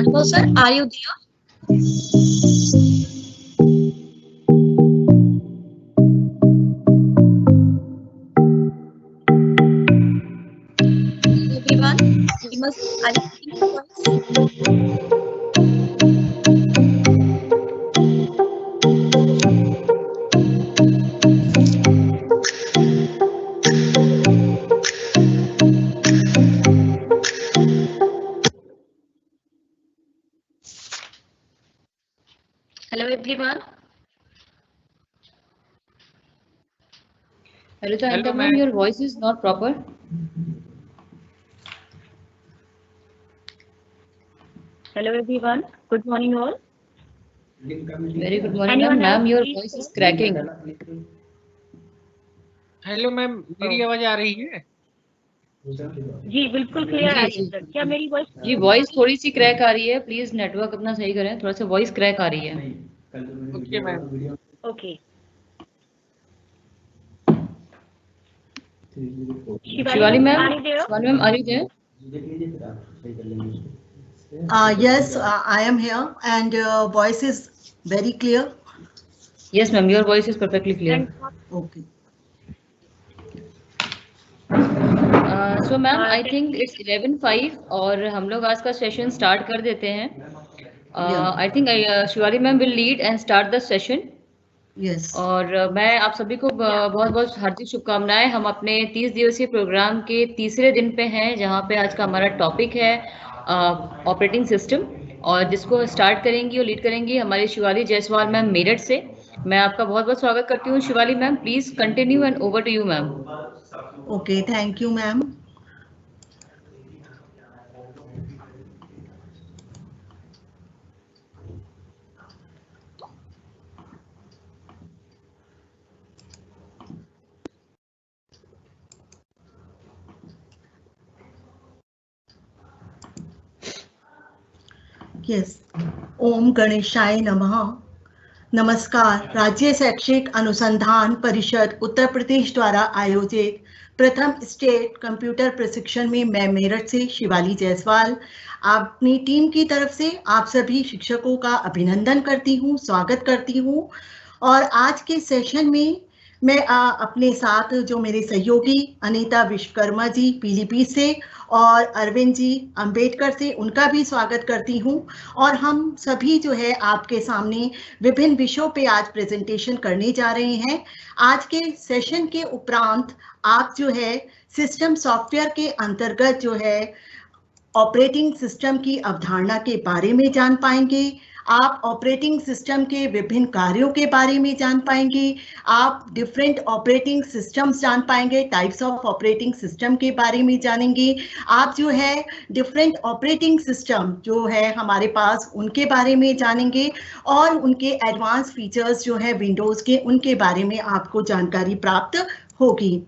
Anubhav sir, are you there? Everyone, we must. Are you getting my voice? Hello everyone. Harita Hello, Anta ma'am, ma'am. your voice is not proper. Hello everyone. Good morning all. Very good morning, ma'am. Anyone else Ma'am, your please voice is correct? cracking. Hello ma'am, मेरी आवाज आ रही है? जी बिल्कुल clear आ जी रही है जी sir. क्या मेरी voice जी, voice थोड़ी सी क्रैक आ रही है। प्लीज नेटवर्क अपना सही करें, थोड़ा सा वॉइस क्रैक आ रही है। Okay ma'am. Okay. Shivali ma'am, are you there? Shivali ma'am, are you there? Yes, I am here and voice is very clear. Yes ma'am, your voice is perfectly clear. Okay. So ma'am, I think it's 11:05 और हम लोग आज का session start कर देते हैं। I think Shivali ma'am will lead and start the session. Yes. और मैं आप सभी को बहुत बहुत हार्दिक शुभकामनाएं। हम अपने 30 दिवसीय प्रोग्राम के तीसरे दिन पे हैं, जहां पे आज का हमारा टॉपिक है ऑपरेटिंग सिस्टम, और जिसको स्टार्ट करेंगी और लीड करेंगी हमारी शिवाली जायसवाल मैम मेरठ से। मैं आपका बहुत बहुत स्वागत करती हूँ Shivali ma'am. Please continue and over to you ma'am. Okay, thank you, ma'am. Yes. ओम गणेशाय नमः। नमस्कार। राज्य शैक्षिक अनुसंधान परिषद उत्तर प्रदेश द्वारा आयोजित प्रथम स्टेट कंप्यूटर प्रशिक्षण में मैं मेरठ से शिवाली जायसवाल अपनी टीम की तरफ से आप सभी शिक्षकों का अभिनंदन करती हूँ, स्वागत करती हूँ। और आज के सेशन में मैं अपने साथ जो मेरे सहयोगी अनीता विश्वकर्मा जी पीलीभीत से और अरविंद जी अंबेडकर से, उनका भी स्वागत करती हूँ। और हम सभी जो है आपके सामने विभिन्न विषयों पे आज प्रेजेंटेशन करने जा रहे हैं। आज के सेशन के उपरांत आप जो है सिस्टम सॉफ्टवेयर के अंतर्गत जो है ऑपरेटिंग सिस्टम की अवधारणा के बारे में जान पाएंगे। आप ऑपरेटिंग सिस्टम के विभिन्न कार्यों के बारे में जान पाएंगे। आप डिफरेंट ऑपरेटिंग सिस्टम्स जान पाएंगे, टाइप्स ऑफ ऑपरेटिंग सिस्टम के बारे में जानेंगे। आप जो है डिफरेंट ऑपरेटिंग सिस्टम जो है हमारे पास उनके बारे में जानेंगे और उनके एडवांस फीचर्स जो है विंडोज के, उनके बारे में आपको जानकारी प्राप्त होगी।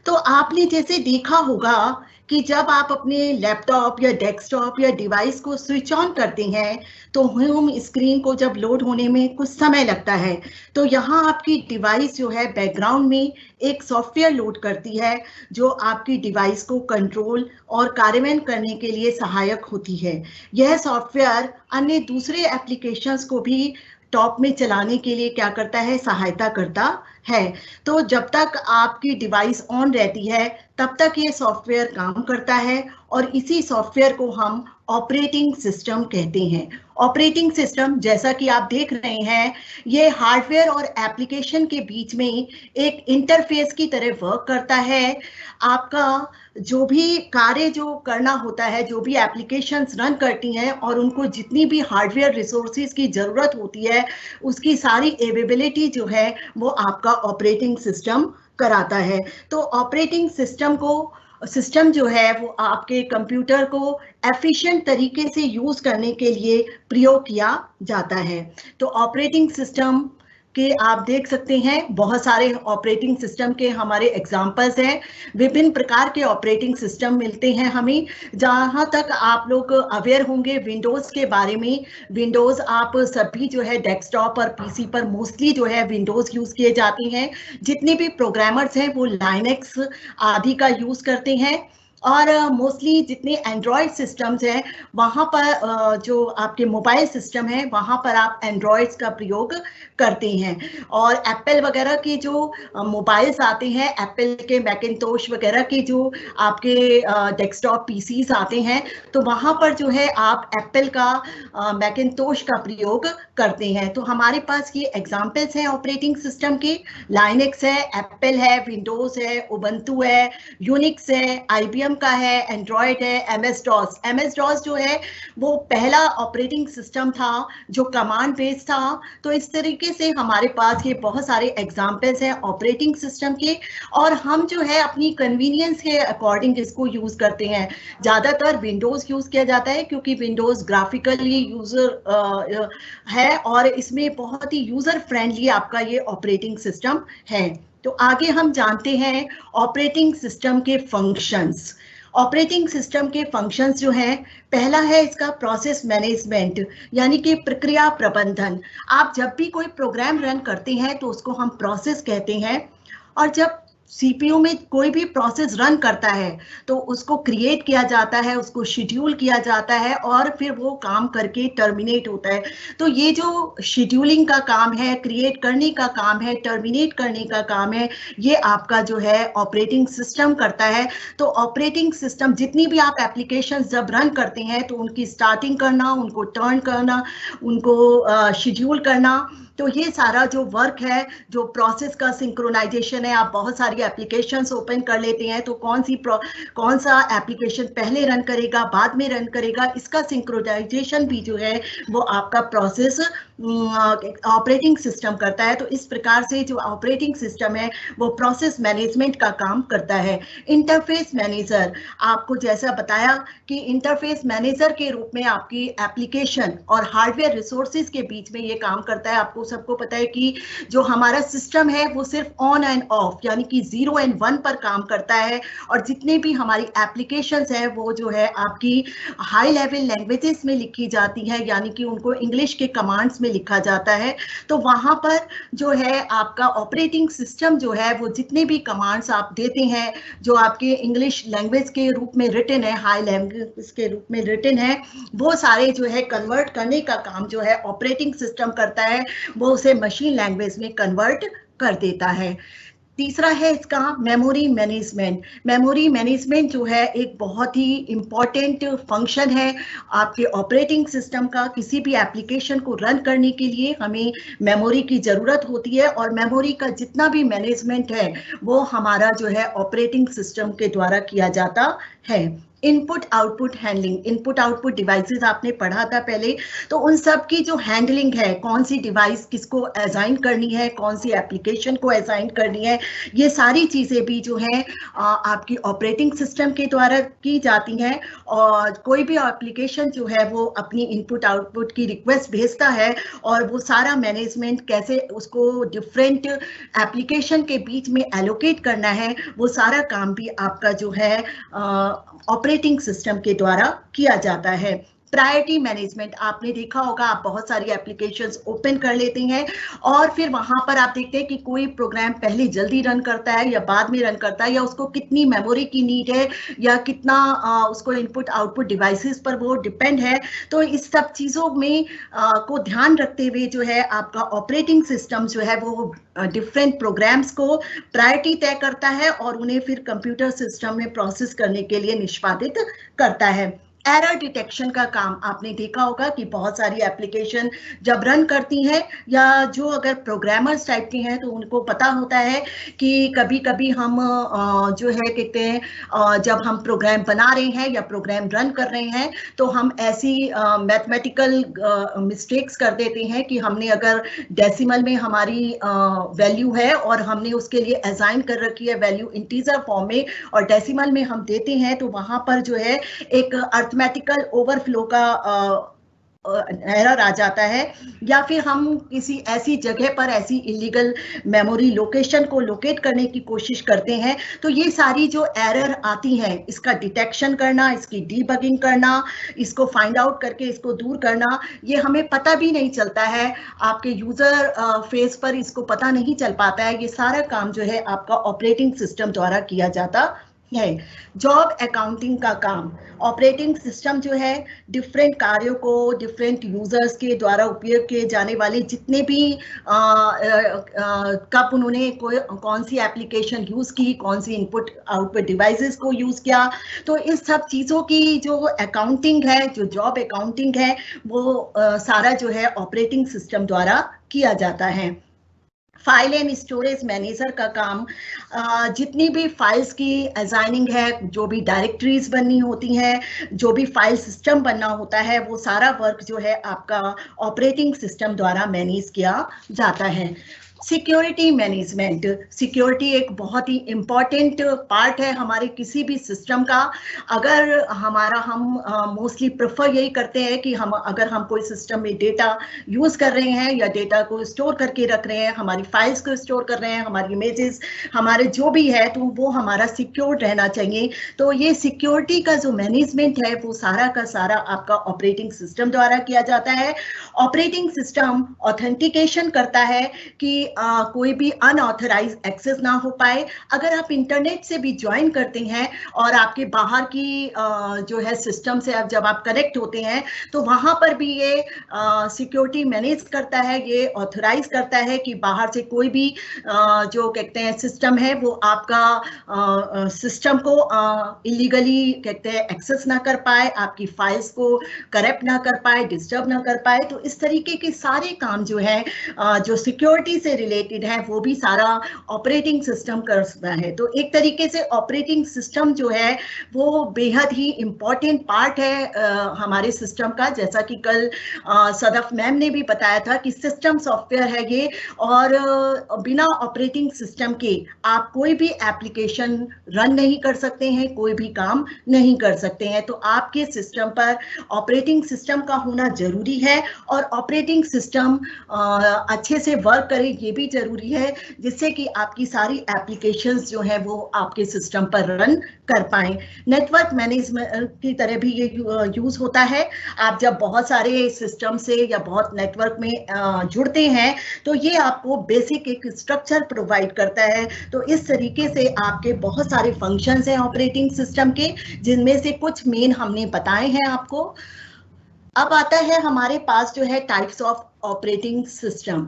तो आपने जैसे देखा होगा कि जब आप अपने लैपटॉप या डेस्कटॉप या डिवाइस को स्विच ऑन करते हैं तो होम स्क्रीन को जब लोड होने में कुछ समय लगता है, तो यहाँ आपकी डिवाइस जो है बैकग्राउंड में एक सॉफ्टवेयर लोड करती है जो आपकी डिवाइस को कंट्रोल और कार्यान्वयन करने के लिए सहायक होती है। यह सॉफ्टवेयर अन्य दूसरे एप्लीकेशंस को भी टॉप में चलाने के लिए क्या करता है, सहायता करता है। तो जब तक आपकी डिवाइस ऑन रहती है तब तक ये सॉफ्टवेयर काम करता है और इसी सॉफ्टवेयर को हम ऑपरेटिंग सिस्टम कहते हैं। ऑपरेटिंग सिस्टम जैसा कि आप देख रहे हैं, ये हार्डवेयर और एप्लीकेशन के बीच में एक इंटरफेस की तरह वर्क करता है। आपका जो भी कार्य जो करना होता है, जो भी एप्लीकेशंस रन करती हैं और उनको जितनी भी हार्डवेयर रिसोर्सेज की जरूरत होती है, उसकी सारी अवेलेबिलिटी जो है वो आपका ऑपरेटिंग सिस्टम कराता है। तो ऑपरेटिंग सिस्टम जो है वो आपके कंप्यूटर को एफिशिएंट तरीके से यूज करने के लिए प्रयोग किया जाता है। तो ऑपरेटिंग सिस्टम के आप देख सकते हैं बहुत सारे ऑपरेटिंग सिस्टम के हमारे एग्जांपल्स हैं। विभिन्न प्रकार के ऑपरेटिंग सिस्टम मिलते हैं हमें। जहां तक आप लोग अवेयर होंगे विंडोज के बारे में, विंडोज आप सभी जो है डेस्कटॉप और पीसी पर मोस्टली जो है विंडोज यूज किए जाते हैं। जितने भी प्रोग्रामर्स हैं वो लाइनक्स आदि का यूज करते हैं। और मोस्टली जितने एंड्रॉयड सिस्टम्स हैं वहाँ पर जो आपके मोबाइल सिस्टम है वहाँ पर आप एंड्रॉयड्स का प्रयोग करते हैं। और एप्पल वगैरह के जो मोबाइल्स आते हैं, एप्पल के मैकिंटोश वगैरह के जो आपके डेस्कटॉप पीसीज आते हैं, तो वहाँ पर जो है आप एप्पल का मैकिंटोश का प्रयोग करते हैं। तो हमारे पास ये एग्जाम्पल्स हैं ऑपरेटिंग सिस्टम के। लाइनक्स है, एप्पल है, विंडोज है, उबंटू है, यूनिक्स है, IBM का है, एंड्रॉयड है, MS-DOS। MS-DOS जो है वो पहला ऑपरेटिंग सिस्टम था जो कमांड बेस्ड था। तो इस तरीके से हमारे पास ये बहुत सारे एग्जाम्पल्स हैं ऑपरेटिंग सिस्टम के, और हम जो है अपनी कन्वीनियंस के अकॉर्डिंग इसको यूज करते हैं। ज्यादातर विंडोज यूज किया जाता है क्योंकि विंडोज ग्राफिकली यूजर है और इसमें बहुत ही यूजर फ्रेंडली आपका ये ऑपरेटिंग सिस्टम है। तो आगे हम जानते हैं ऑपरेटिंग सिस्टम के फंक्शंस। ऑपरेटिंग सिस्टम के फंक्शंस जो हैं, पहला है इसका प्रोसेस मैनेजमेंट, यानी कि प्रक्रिया प्रबंधन। आप जब भी कोई प्रोग्राम रन करते हैं तो उसको हम प्रोसेस कहते हैं, और जब CPU में कोई भी प्रोसेस रन करता है तो उसको क्रिएट किया जाता है, उसको शेड्यूल किया जाता है और फिर वो काम करके टर्मिनेट होता है। तो ये जो शेड्यूलिंग का काम है, क्रिएट करने का काम है, टर्मिनेट करने का काम है, ये आपका जो है ऑपरेटिंग सिस्टम करता है। तो ऑपरेटिंग सिस्टम जितनी भी आप एप्लीकेशंस जब रन करते हैं तो उनकी स्टार्टिंग करना, उनको टर्न करना, उनको शेड्यूल करना, तो ये सारा जो वर्क है, जो प्रोसेस का सिंक्रोनाइजेशन है, आप बहुत सारी एप्लीकेशंस ओपन कर लेते हैं तो कौन सा एप्लीकेशन पहले रन करेगा, बाद में रन करेगा, इसका सिंक्रोनाइजेशन भी जो है वो आपका प्रोसेस ऑपरेटिंग सिस्टम करता है। तो इस प्रकार से जो ऑपरेटिंग सिस्टम है वो प्रोसेस मैनेजमेंट का काम करता है। इंटरफेस मैनेजर, आपको जैसा बताया कि इंटरफेस मैनेजर के रूप में आपकी एप्लीकेशन और हार्डवेयर रिसोर्सेज के बीच में ये काम करता है। आपको सबको पता है कि जो हमारा सिस्टम है वो सिर्फ ऑन एंड ऑफ यानी कि 0 और 1 पर काम करता है, और जितने भी हमारी एप्लीकेशंस है वो जो है आपकी हाई लेवल लैंग्वेजेस में लिखी जाती है, यानी कि उनको इंग्लिश के कमांड्स में लिखा जाता है। तो वहां पर जो है आपका ऑपरेटिंग सिस्टम जो है वो जितने भी कमांड्स आप देते हैं जो आपके इंग्लिश लैंग्वेज के रूप में रिटन है, हाई लैंग्वेज के रूप में रिटन है, वो सारे जो है कन्वर्ट करने का काम जो है ऑपरेटिंग सिस्टम करता है, वो उसे मशीन लैंग्वेज में कन्वर्ट कर देता है। तीसरा है इसका मेमोरी मैनेजमेंट। मेमोरी मैनेजमेंट जो है एक बहुत ही इम्पॉर्टेंट फंक्शन है आपके ऑपरेटिंग सिस्टम का। किसी भी एप्लीकेशन को रन करने के लिए हमें मेमोरी की ज़रूरत होती है, और मेमोरी का जितना भी मैनेजमेंट है वो हमारा जो है ऑपरेटिंग सिस्टम के द्वारा किया जाता है। Input output handling, input output devices आपने पढ़ा था पहले, तो उन सब की जो हैंडलिंग है, कौन सी डिवाइस किसको असाइन करनी है, कौन सी एप्लीकेशन को असाइन करनी है, ये सारी चीज़ें भी जो हैं आपकी ऑपरेटिंग सिस्टम के द्वारा की जाती हैं। और कोई भी एप्लीकेशन जो है वो अपनी इनपुट आउटपुट की रिक्वेस्ट भेजता है, और वो सारा मैनेजमेंट कैसे उसको डिफरेंट एप्लीकेशन के बीच में एलोकेट करना है, वो सारा काम भी आपका जो है ऑपरेटिंग सिस्टम के द्वारा किया जाता है। प्रायोरिटी मैनेजमेंट, आपने देखा होगा आप बहुत सारी एप्लीकेशंस ओपन कर लेते हैं और फिर वहां पर आप देखते हैं कि कोई प्रोग्राम पहले जल्दी रन करता है या बाद में रन करता है, या उसको कितनी मेमोरी की नीड है, या कितना उसको इनपुट आउटपुट डिवाइसेस पर वो डिपेंड है। तो इस सब चीज़ों में को ध्यान रखते हुए जो है आपका ऑपरेटिंग सिस्टम जो है वो डिफरेंट प्रोग्राम्स को प्रायोरिटी तय करता है और उन्हें फिर कंप्यूटर सिस्टम में प्रोसेस करने के लिए निष्पादित करता है। एरर डिटेक्शन का काम आपने देखा होगा कि बहुत सारी एप्लीकेशन जब रन करती हैं, या जो अगर प्रोग्रामर्स टाइप के हैं तो उनको पता होता है कि कभी कभी हम जो है कहते हैं जब हम प्रोग्राम बना रहे हैं या प्रोग्राम रन कर रहे हैं तो हम ऐसी मैथमेटिकल मिस्टेक्स कर देते हैं कि हमने अगर डेसिमल में हमारी वैल्यू है और हमने उसके लिए असाइन कर रखी है वैल्यू इंटीजर फॉर्म में, और डेसिमल में हम देते हैं, तो वहां पर जो है एक अर्थमेटिकल ओवरफ्लो का एरर आ जाता है, या फिर हम किसी ऐसी जगह पर ऐसी इलीगल मेमोरी लोकेशन को लोकेट करने की कोशिश करते हैं। तो ये सारी जो एरर आती हैं इसका डिटेक्शन करना, इसकी डीबगिंग करना, इसको फाइंड आउट करके इसको दूर करना, ये हमें पता भी नहीं चलता है, आपके यूजर फेस पर इसको पता नहीं चल पाता है। ये सारा काम जो है आपका ऑपरेटिंग सिस्टम द्वारा किया जाता है। जॉब अकाउंटिंग का काम, ऑपरेटिंग सिस्टम जो है डिफरेंट कार्यों को डिफरेंट यूजर्स के द्वारा उपयोग किए जाने वाले जितने भी कब उन्होंने कौन सी एप्लीकेशन यूज की, कौन सी इनपुट आउटपुट डिवाइसेस को यूज किया, तो इस सब चीजों की जो अकाउंटिंग है, जो जॉब अकाउंटिंग है, वो सारा जो है ऑपरेटिंग सिस्टम द्वारा किया जाता है। फाइल एंड स्टोरेज मैनेजर का काम, जितनी भी फाइल्स की असाइनिंग है, जो भी डायरेक्टरीज बननी होती हैं, जो भी फाइल सिस्टम बनना होता है, वो सारा वर्क जो है आपका ऑपरेटिंग सिस्टम द्वारा मैनेज किया जाता है। सिक्योरिटी मैनेजमेंट, सिक्योरिटी एक बहुत ही इम्पॉर्टेंट पार्ट है हमारे किसी भी सिस्टम का। अगर हम मोस्टली प्रेफर यही करते हैं कि अगर हम कोई सिस्टम में डेटा यूज कर रहे हैं या डेटा को स्टोर करके रख रहे हैं, हमारी फाइल्स को स्टोर कर रहे हैं, हमारी इमेजेस, हमारे जो भी है, तो वो हमारा सिक्योर रहना चाहिए। तो ये सिक्योरिटी का जो मैनेजमेंट है वो सारा का सारा आपका ऑपरेटिंग सिस्टम द्वारा किया जाता है। ऑपरेटिंग सिस्टम ऑथेंटिकेशन करता है कि कोई भी अनऑथराइज एक्सेस ना हो पाए। अगर आप इंटरनेट से भी ज्वाइन करते हैं और आपके बाहर की जो है सिस्टम से जब आप कनेक्ट होते हैं, तो वहां पर भी ये सिक्योरिटी मैनेज करता है, ये ऑथराइज करता है कि बाहर से कोई भी जो कहते हैं सिस्टम है वो आपका सिस्टम को इलीगली कहते हैं एक्सेस ना कर पाए, आपकी फाइल्स को करप्ट ना कर पाए, डिस्टर्ब ना कर पाए। तो इस तरीके के सारे काम जो है जो सिक्योरिटी से रिलेटेड है वो भी सारा ऑपरेटिंग सिस्टम करता है। तो एक तरीके से ऑपरेटिंग सिस्टम जो है वो बेहद ही इम्पोर्टेंट पार्ट है हमारे सिस्टम का। जैसा कि कल सदफ मैम ने भी बताया था कि सिस्टम सॉफ्टवेयर है ये, और बिना ऑपरेटिंग सिस्टम के आप कोई भी एप्लीकेशन रन नहीं कर सकते हैं, कोई भी काम नहीं कर सकते हैं। तो आपके सिस्टम पर ऑपरेटिंग सिस्टम का होना जरूरी है, और ऑपरेटिंग सिस्टम अच्छे से वर्क करे ये भी जरूरी है, जिससे कि आपकी सारी एप्लीकेशंस जो है वो आपके सिस्टम पर रन कर पाएं। नेटवर्क मैनेजमेंट की तरह भी ये यूज होता है। आप जब बहुत सारे सिस्टम से या बहुत नेटवर्क में जुड़ते हैं तो ये आपको बेसिक एक स्ट्रक्चर प्रोवाइड करता है। तो इस तरीके से आपके बहुत सारे फंक्शंस हैं ऑपरेटिंग सिस्टम के, जिनमें से कुछ मेन हमने बताए हैं आपको। अब आता है हमारे पास जो है टाइप्स ऑफ ऑपरेटिंग सिस्टम।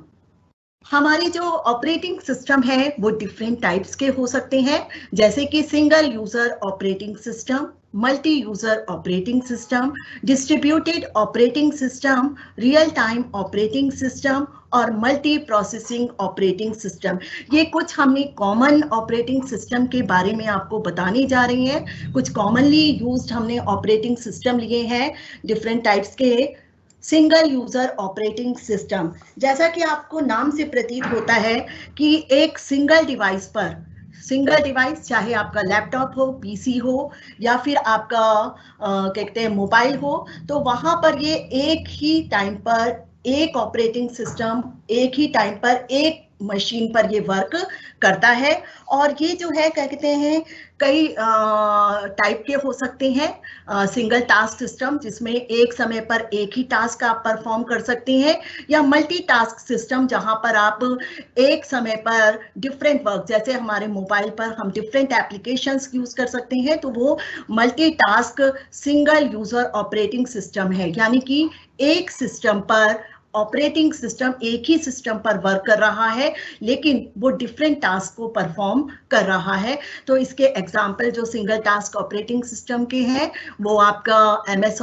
हमारी जो ऑपरेटिंग सिस्टम है वो डिफरेंट टाइप्स के हो सकते हैं, जैसे कि single user operating system, multi user operating system, distributed operating system, real time operating system और मल्टी प्रोसेसिंग ऑपरेटिंग सिस्टम। ये कुछ हमने कॉमन ऑपरेटिंग सिस्टम के बारे में आपको बताने जा रही हैं। कुछ कॉमनली यूज्ड हमने ऑपरेटिंग सिस्टम लिए हैं डिफरेंट टाइप्स के। सिंगल यूजर ऑपरेटिंग सिस्टम, जैसा कि आपको नाम से प्रतीत होता है कि एक सिंगल डिवाइस पर, सिंगल डिवाइस चाहे आपका लैपटॉप हो, पीसी हो या फिर आपका कहते हैं मोबाइल हो, तो वहां पर ये एक ही टाइम पर एक ऑपरेटिंग सिस्टम एक ही टाइम पर एक मशीन पर ये वर्क करता है। और ये जो है कहते हैं कई टाइप के हो सकते हैं। सिंगल टास्क सिस्टम, जिसमें एक समय पर एक ही टास्क आप परफॉर्म कर सकते हैं, या मल्टी टास्क सिस्टम जहां पर आप एक समय पर डिफरेंट वर्क, जैसे हमारे मोबाइल पर हम डिफरेंट एप्लीकेशंस यूज कर सकते हैं, तो वो multi task single user operating system है। यानी कि एक सिस्टम पर ऑपरेटिंग सिस्टम एक ही सिस्टम पर वर्क कर रहा है, लेकिन वो डिफरेंट टास्क को परफॉर्म कर रहा है। तो इसके एग्जाम्पल जो सिंगल टास्क ऑपरेटिंग सिस्टम के हैं वो आपका MS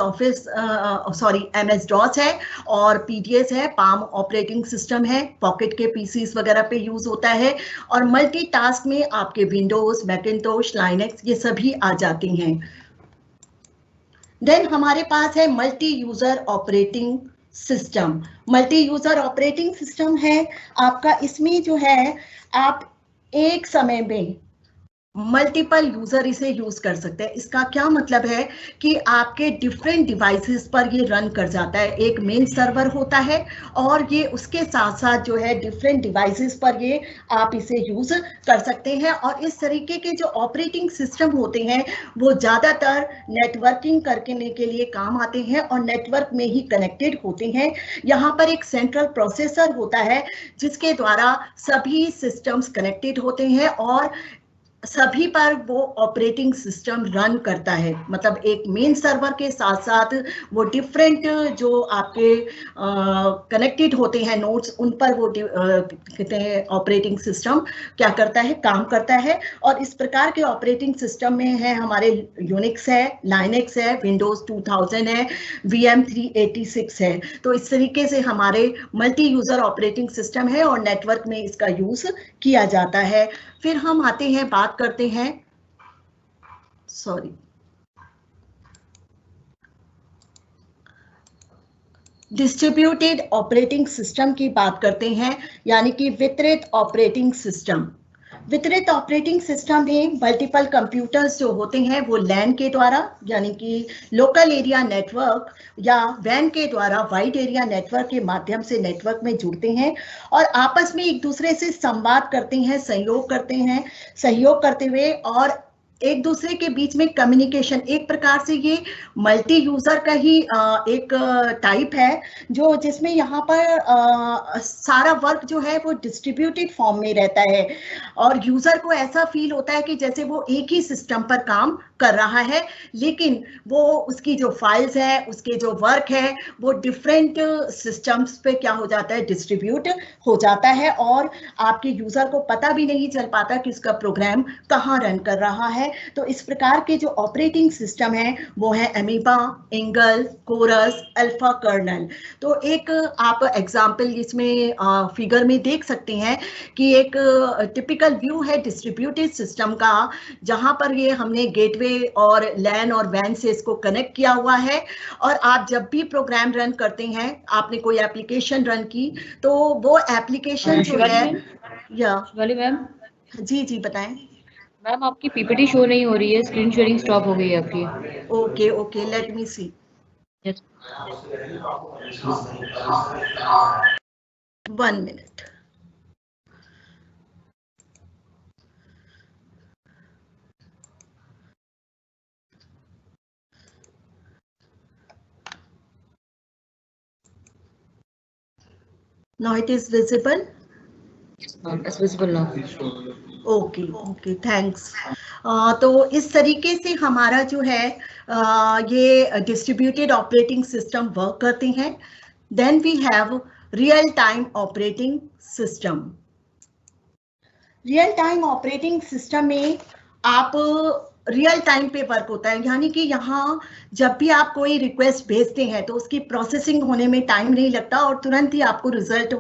DOS है, और PDS है, पाम ऑपरेटिंग सिस्टम है, पॉकेट के पीसीस वगैरह पे यूज होता है। और मल्टी टास्क में आपके विंडोज, मैकिंटोश, लाइनेक्स ये सभी आ जाते हैं। देन हमारे पास है multi user operating system. Multi user operating system है आपका, इसमें जो है आप एक समय में मल्टीपल यूजर इसे यूज कर सकते हैं। इसका क्या मतलब है कि आपके डिफरेंट डिवाइसेस पर ये रन कर जाता है। एक मेन सर्वर होता है और ये उसके साथ साथ जो है डिफरेंट डिवाइसेस पर ये आप इसे यूज कर सकते हैं। और इस तरीके के जो ऑपरेटिंग सिस्टम होते हैं वो ज़्यादातर नेटवर्किंग करने के लिए काम आते हैं और नेटवर्क में ही कनेक्टेड होते हैं। यहाँ पर एक सेंट्रल प्रोसेसर होता है जिसके द्वारा सभी सिस्टम्स कनेक्टेड होते हैं, और सभी पर वो ऑपरेटिंग सिस्टम रन करता है, मतलब एक मेन सर्वर के साथ साथ वो डिफरेंट जो आपके कनेक्टेड होते हैं नोड्स, उन पर वो कहते हैं ऑपरेटिंग सिस्टम क्या करता है, काम करता है। और इस प्रकार के ऑपरेटिंग सिस्टम में है हमारे यूनिक्स है, लाइनेक्स है, विंडोज 2000 है, VM 386 है। तो इस तरीके से हमारे मल्टी यूजर ऑपरेटिंग सिस्टम है और नेटवर्क में इसका यूज किया जाता है। फिर हम आते हैं, बात करते हैं, डिस्ट्रीब्यूटेड ऑपरेटिंग सिस्टम की बात करते हैं, यानी कि वितरित ऑपरेटिंग सिस्टम। वितरित ऑपरेटिंग सिस्टम में मल्टीपल कंप्यूटर्स जो होते हैं वो लैन के द्वारा, यानी कि लोकल एरिया नेटवर्क, या वैन के द्वारा वाइड एरिया नेटवर्क के माध्यम से नेटवर्क में जुड़ते हैं और आपस में एक दूसरे से संवाद करते हैं, सहयोग करते हुए और एक दूसरे के बीच में कम्युनिकेशन। एक प्रकार से ये मल्टी यूजर का ही एक टाइप है जो जिसमें यहाँ पर सारा वर्क जो है वो डिस्ट्रीब्यूटेड फॉर्म में रहता है और यूजर को ऐसा फील होता है कि जैसे वो एक ही सिस्टम पर काम कर रहा है, लेकिन वो उसकी जो फाइल्स है, उसके जो वर्क है, वो डिफरेंट सिस्टम्स पे क्या हो जाता है, डिस्ट्रीब्यूट हो जाता है और आपके यूजर को पता भी नहीं चल पाता कि उसका प्रोग्राम कहाँ रन कर रहा है। तो इस प्रकार के जो ऑपरेटिंग सिस्टम है वो है अमीबा, इंगल, कोरस, अल्फा कर्नल। तो एक आप एग्जाम्पल इसमें फिगर में देख सकते हैं कि एक टिपिकल व्यू है डिस्ट्रीब्यूटेड सिस्टम का, जहां पर ये हमने गेटवे और लैन और वैन से इसको कनेक्ट किया हुआ है। और आप जब भी प्रोग्राम रन करते हैं, आपने कोई एप्लीकेशन रन की, तो वो एप्लीकेशन जो है, या मैम, जी बताएं मैम। आपकी पीपीटी शो नहीं हो रही है, स्क्रीन शेयरिंग स्टॉप हो गई है आपकी। Okay, let me see. Yes, 1 minute। Now it is visible. It's visible now. Okay, thanks. तो इस तरीके से हमारा जो है ये डिस्ट्रीब्यूटेड ऑपरेटिंग सिस्टम वर्क करते हैं। Then we have real time operating system. Real time operating system में आप रियल टाइम पे वर्क होता है, यानी कि यहाँ जब भी आप कोई रिक्वेस्ट भेजते हैं तो उसकी प्रोसेसिंग होने में टाइम नहीं लगता और तुरंत ही आपको रिजल्ट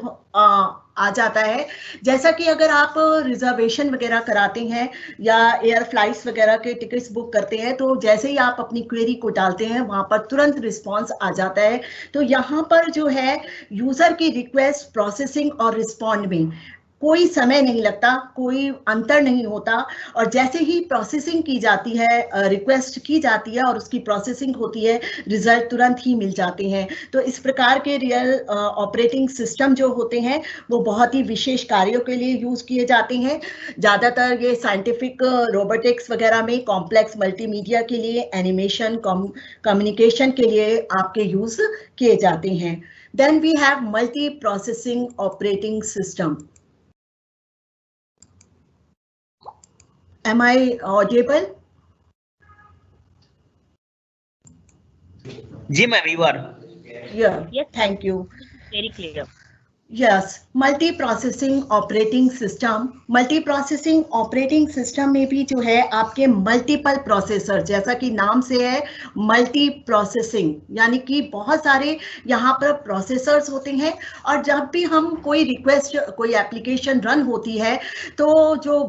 आ जाता है। जैसा कि अगर आप रिजर्वेशन वगैरह कराते हैं या एयर फ्लाइट्स वगैरह के टिकट्स बुक करते हैं, तो जैसे ही आप अपनी क्वेरी को डालते हैं वहां पर तुरंत रिस्पांस आ जाता है। तो यहाँ पर जो है यूजर की रिक्वेस्ट प्रोसेसिंग और रिस्पॉन्ड में कोई समय नहीं लगता, कोई अंतर नहीं होता और जैसे ही प्रोसेसिंग की जाती है, रिक्वेस्ट की जाती है और उसकी प्रोसेसिंग होती है, रिजल्ट तुरंत ही मिल जाते हैं। तो इस प्रकार के रियल ऑपरेटिंग सिस्टम जो होते हैं वो बहुत ही विशेष कार्यों के लिए यूज किए जाते हैं। ज़्यादातर ये साइंटिफिक रोबोटिक्स वगैरह में, कॉम्प्लेक्स मल्टीमीडिया के लिए, एनिमेशन, कम्युनिकेशन के लिए आपके यूज किए जाते हैं। Then we have multi processing operating system. Am I audible? जी ma'am, you are. Yeah. Yes. Thank you. Very clear. Yes, multi processing operating system. Multi processing operating system में भी जो है आपके मल्टीपल प्रोसेसर, जैसा कि नाम से है मल्टी प्रोसेसिंग, यानी कि बहुत सारे यहाँ पर प्रोसेसर्स होते हैं और जब भी हम कोई रिक्वेस्ट, कोई एप्लीकेशन रन होती है तो जो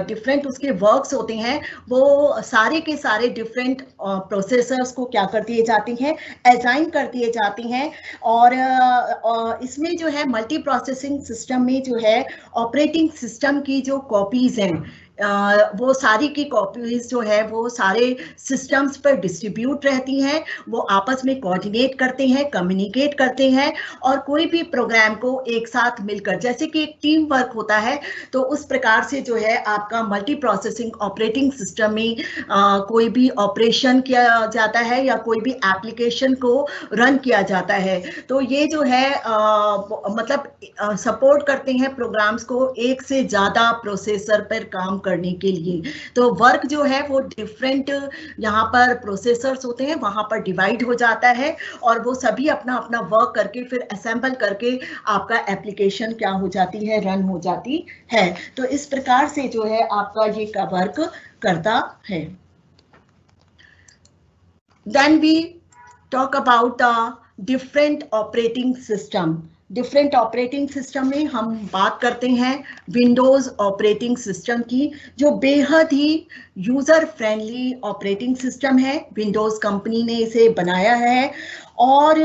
डिफरेंट उसके वर्क्स होते हैं वो सारे के सारे डिफरेंट प्रोसेसर्स को क्या कर दिए जाते हैं, असाइन कर दिए जाते हैं। और इसमें जो है मल्टी प्रोसेसिंग सिस्टम में जो है ऑपरेटिंग सिस्टम की जो कॉपीज हैं वो सारी की कॉपीज जो है वो सारे सिस्टम्स पर डिस्ट्रीब्यूट रहती हैं, वो आपस में कोऑर्डिनेट करते हैं, कम्युनिकेट करते हैं और कोई भी प्रोग्राम को एक साथ मिलकर, जैसे कि एक टीम वर्क होता है, तो उस प्रकार से जो है आपका मल्टी प्रोसेसिंग ऑपरेटिंग सिस्टम में कोई भी ऑपरेशन किया जाता है या कोई भी एप्लीकेशन को रन किया जाता है। तो ये जो है मतलब सपोर्ट करते हैं प्रोग्राम्स को एक से ज़्यादा प्रोसेसर पर काम करने के लिए। तो वर्क जो है वो डिफरेंट यहाँ पर प्रोसेसर्स होते हैं, वहाँ पर डिवाइड हो जाता है और वो सभी अपना अपना वर्क करके फिर असेंबल करके आपका एप्लीकेशन क्या हो जाती है, रन हो जाती है। तो इस प्रकार से जो है आपका ये का वर्क करता है। Then we talk about different operating system. Different operating system में हम बात करते हैं विंडोज ऑपरेटिंग सिस्टम की, जो बेहद ही यूजर फ्रेंडली ऑपरेटिंग सिस्टम है। विंडोज कंपनी ने इसे बनाया है और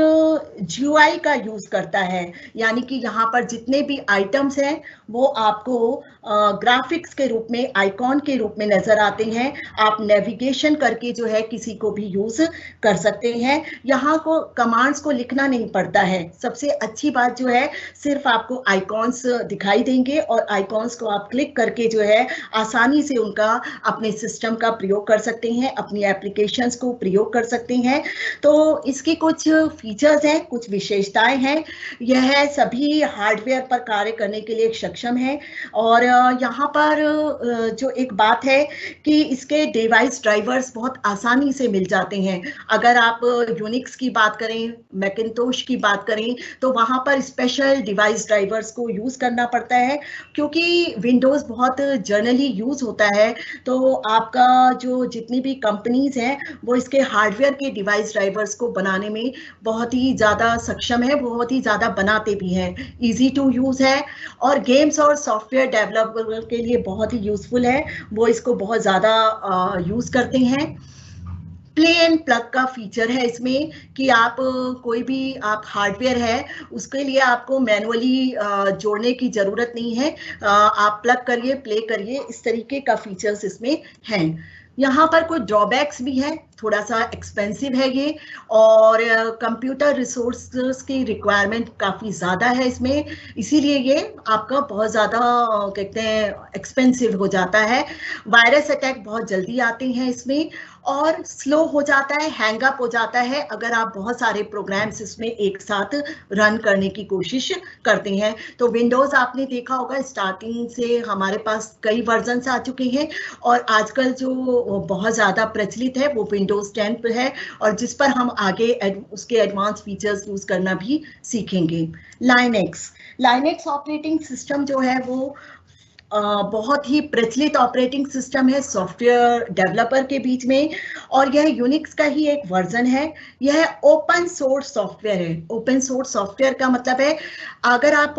GUI का यूज करता है, यानी कि यहाँ पर जितने भी आइटम्स हैं वो आपको ग्राफिक्स के रूप में, आइकॉन के रूप में नजर आते हैं। आप नेविगेशन करके जो है किसी को भी यूज कर सकते हैं। यहाँ को कमांड्स को लिखना नहीं पड़ता है। सबसे अच्छी बात जो है, सिर्फ आपको आइकॉन्स दिखाई देंगे और आइकॉन्स को आप क्लिक करके जो है आसानी से उनका अपने सिस्टम का प्रयोग कर सकते हैं, अपनी एप्लीकेशंस को प्रयोग कर सकते हैं। तो इसकी कुछ फीचर्स हैं, कुछ विशेषताएं हैं। यह सभी हार्डवेयर पर कार्य करने के लिए सक्षम है। और यहाँ पर जो एक बात है कि इसके डिवाइस ड्राइवर्स बहुत आसानी से मिल जाते हैं। अगर आप यूनिक्स की बात करें, मैकिंटोश की बात करें, तो वहाँ पर स्पेशल डिवाइस ड्राइवर्स को यूज करना पड़ता है, क्योंकि विंडोज बहुत जनरली यूज होता है। तो आपका जो जितनी भी कंपनीज हैं वो इसके हार्डवेयर के डिवाइस ड्राइवर्स को बनाने में बहुत ही ज़्यादा सक्षम है, बहुत ही ज़्यादा बनाते भी हैं। इजी टू यूज़ है और गेम्स और सॉफ्टवेयर डेवलपर के लिए बहुत ही यूज़फुल है, वो इसको बहुत ज़्यादा यूज़ करते हैं। प्ले एंड प्लग का फीचर है इसमें कि आप कोई भी आप हार्डवेयर है उसके लिए आपको मैनुअली जोड़ने की ज़रूरत नहीं है। आप प्लग करिए, प्ले करिए, इस तरीके का फीचर्स इसमें हैं। यहाँ पर कुछ ड्रॉबैक्स भी हैं, थोड़ा सा एक्सपेंसिव है ये, और कंप्यूटर रिसोर्सेज की रिक्वायरमेंट काफ़ी ज़्यादा है इसमें, इसीलिए ये आपका बहुत ज़्यादा कहते हैं एक्सपेंसिव हो जाता है। वायरस अटैक बहुत जल्दी आते हैं इसमें और स्लो हो जाता है, हैंग अप हो जाता है अगर आप बहुत सारे प्रोग्राम्स इसमें एक साथ रन करने की कोशिश करते हैं। तो विंडोज़ आपने देखा होगा स्टार्टिंग से हमारे पास कई वर्जन्स आ चुके हैं और आजकल जो बहुत ज़्यादा प्रचलित है वो विंडोज 10 पर है और जिस पर हम आगे उसके एडवांस फीचर्स यूज करना भी सीखेंगे। लाइनेक्स ऑपरेटिंग सिस्टम जो है वो बहुत ही प्रचलित ऑपरेटिंग सिस्टम है सॉफ्टवेयर डेवलपर के बीच में, और यह यूनिक्स का ही एक वर्जन है। यह ओपन सोर्स सॉफ्टवेयर है। ओपन सोर्स सॉफ्टवेयर का मतलब है अगर आप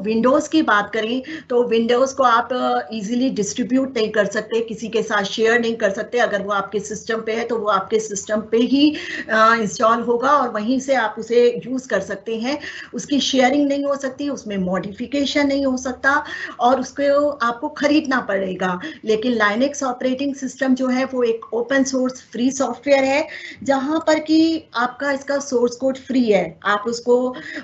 विंडोज की बात करें तो विंडोज को आप इजीली डिस्ट्रीब्यूट नहीं कर सकते, किसी के साथ शेयर नहीं कर सकते। अगर वो आपके सिस्टम पे है तो वो आपके सिस्टम पे ही इंस्टॉल होगा और वहीं से आप उसे यूज कर सकते हैं। उसकी शेयरिंग नहीं हो सकती, उसमें मॉडिफिकेशन नहीं हो सकता और उसको आपको खरीदना पड़ेगा। लेकिन लाइनेक्स ऑपरेटिंग सिस्टम जो है वो एक ओपन सोर्स फ्री सॉफ्टवेयर है, जहां पर कि आपका इसका सोर्स कोड फ्री है। आप उसको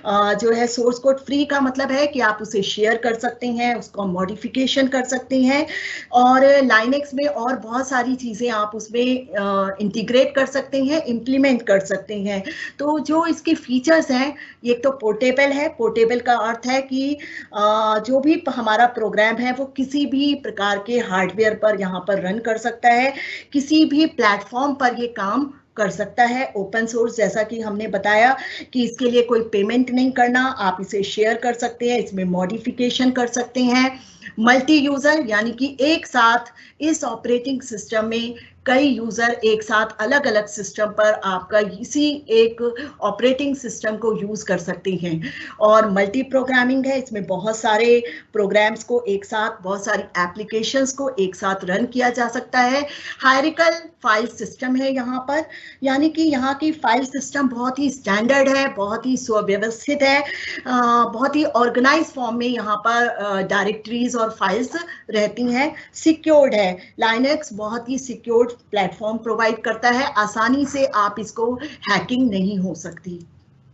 जो है सोर्स कोड फ्री का मतलब है कि आप उसे शेयर कर सकते हैं, उसको मॉडिफिकेशन कर सकते हैं और लाइनेक्स में और बहुत सारी चीजें आप उसमें इंटीग्रेट कर सकते हैं, इम्प्लीमेंट कर सकते हैं। तो जो इसके फीचर्स हैं, एक तो पोर्टेबल है। पोर्टेबल का अर्थ है कि जो भी हमारा प्रोग्राम है वो किसी भी प्रकार के हार्डवेयर पर यहाँ पर रन कर सकता है, किसी भी प्लेटफॉर्म पर ये काम कर सकता है। ओपन सोर्स जैसा कि हमने बताया कि इसके लिए कोई पेमेंट नहीं करना, आप इसे शेयर कर सकते हैं, इसमें मॉडिफिकेशन कर सकते हैं। मल्टी यूजर यानी कि एक साथ इस ऑपरेटिंग सिस्टम में कई यूजर एक साथ अलग अलग सिस्टम पर आपका इसी एक ऑपरेटिंग सिस्टम को यूज कर सकते हैं। और मल्टी प्रोग्रामिंग है, इसमें बहुत सारे प्रोग्राम्स को एक साथ, बहुत सारी एप्लीकेशंस को एक साथ रन किया जा सकता है। हायरार्किकल फाइल सिस्टम है यहाँ पर, यानी कि यहाँ की फाइल सिस्टम बहुत ही स्टैंडर्ड है, बहुत ही सुव्यवस्थित है, बहुत ही ऑर्गेनाइज फॉर्म में यहाँ पर डायरेक्टरीज और फाइल्स रहती हैं। सिक्योर्ड है, लाइनेक्स बहुत ही सिक्योर्ड प्लेटफॉर्म प्रोवाइड करता है, आसानी से आप इसको हैकिंग नहीं हो सकती।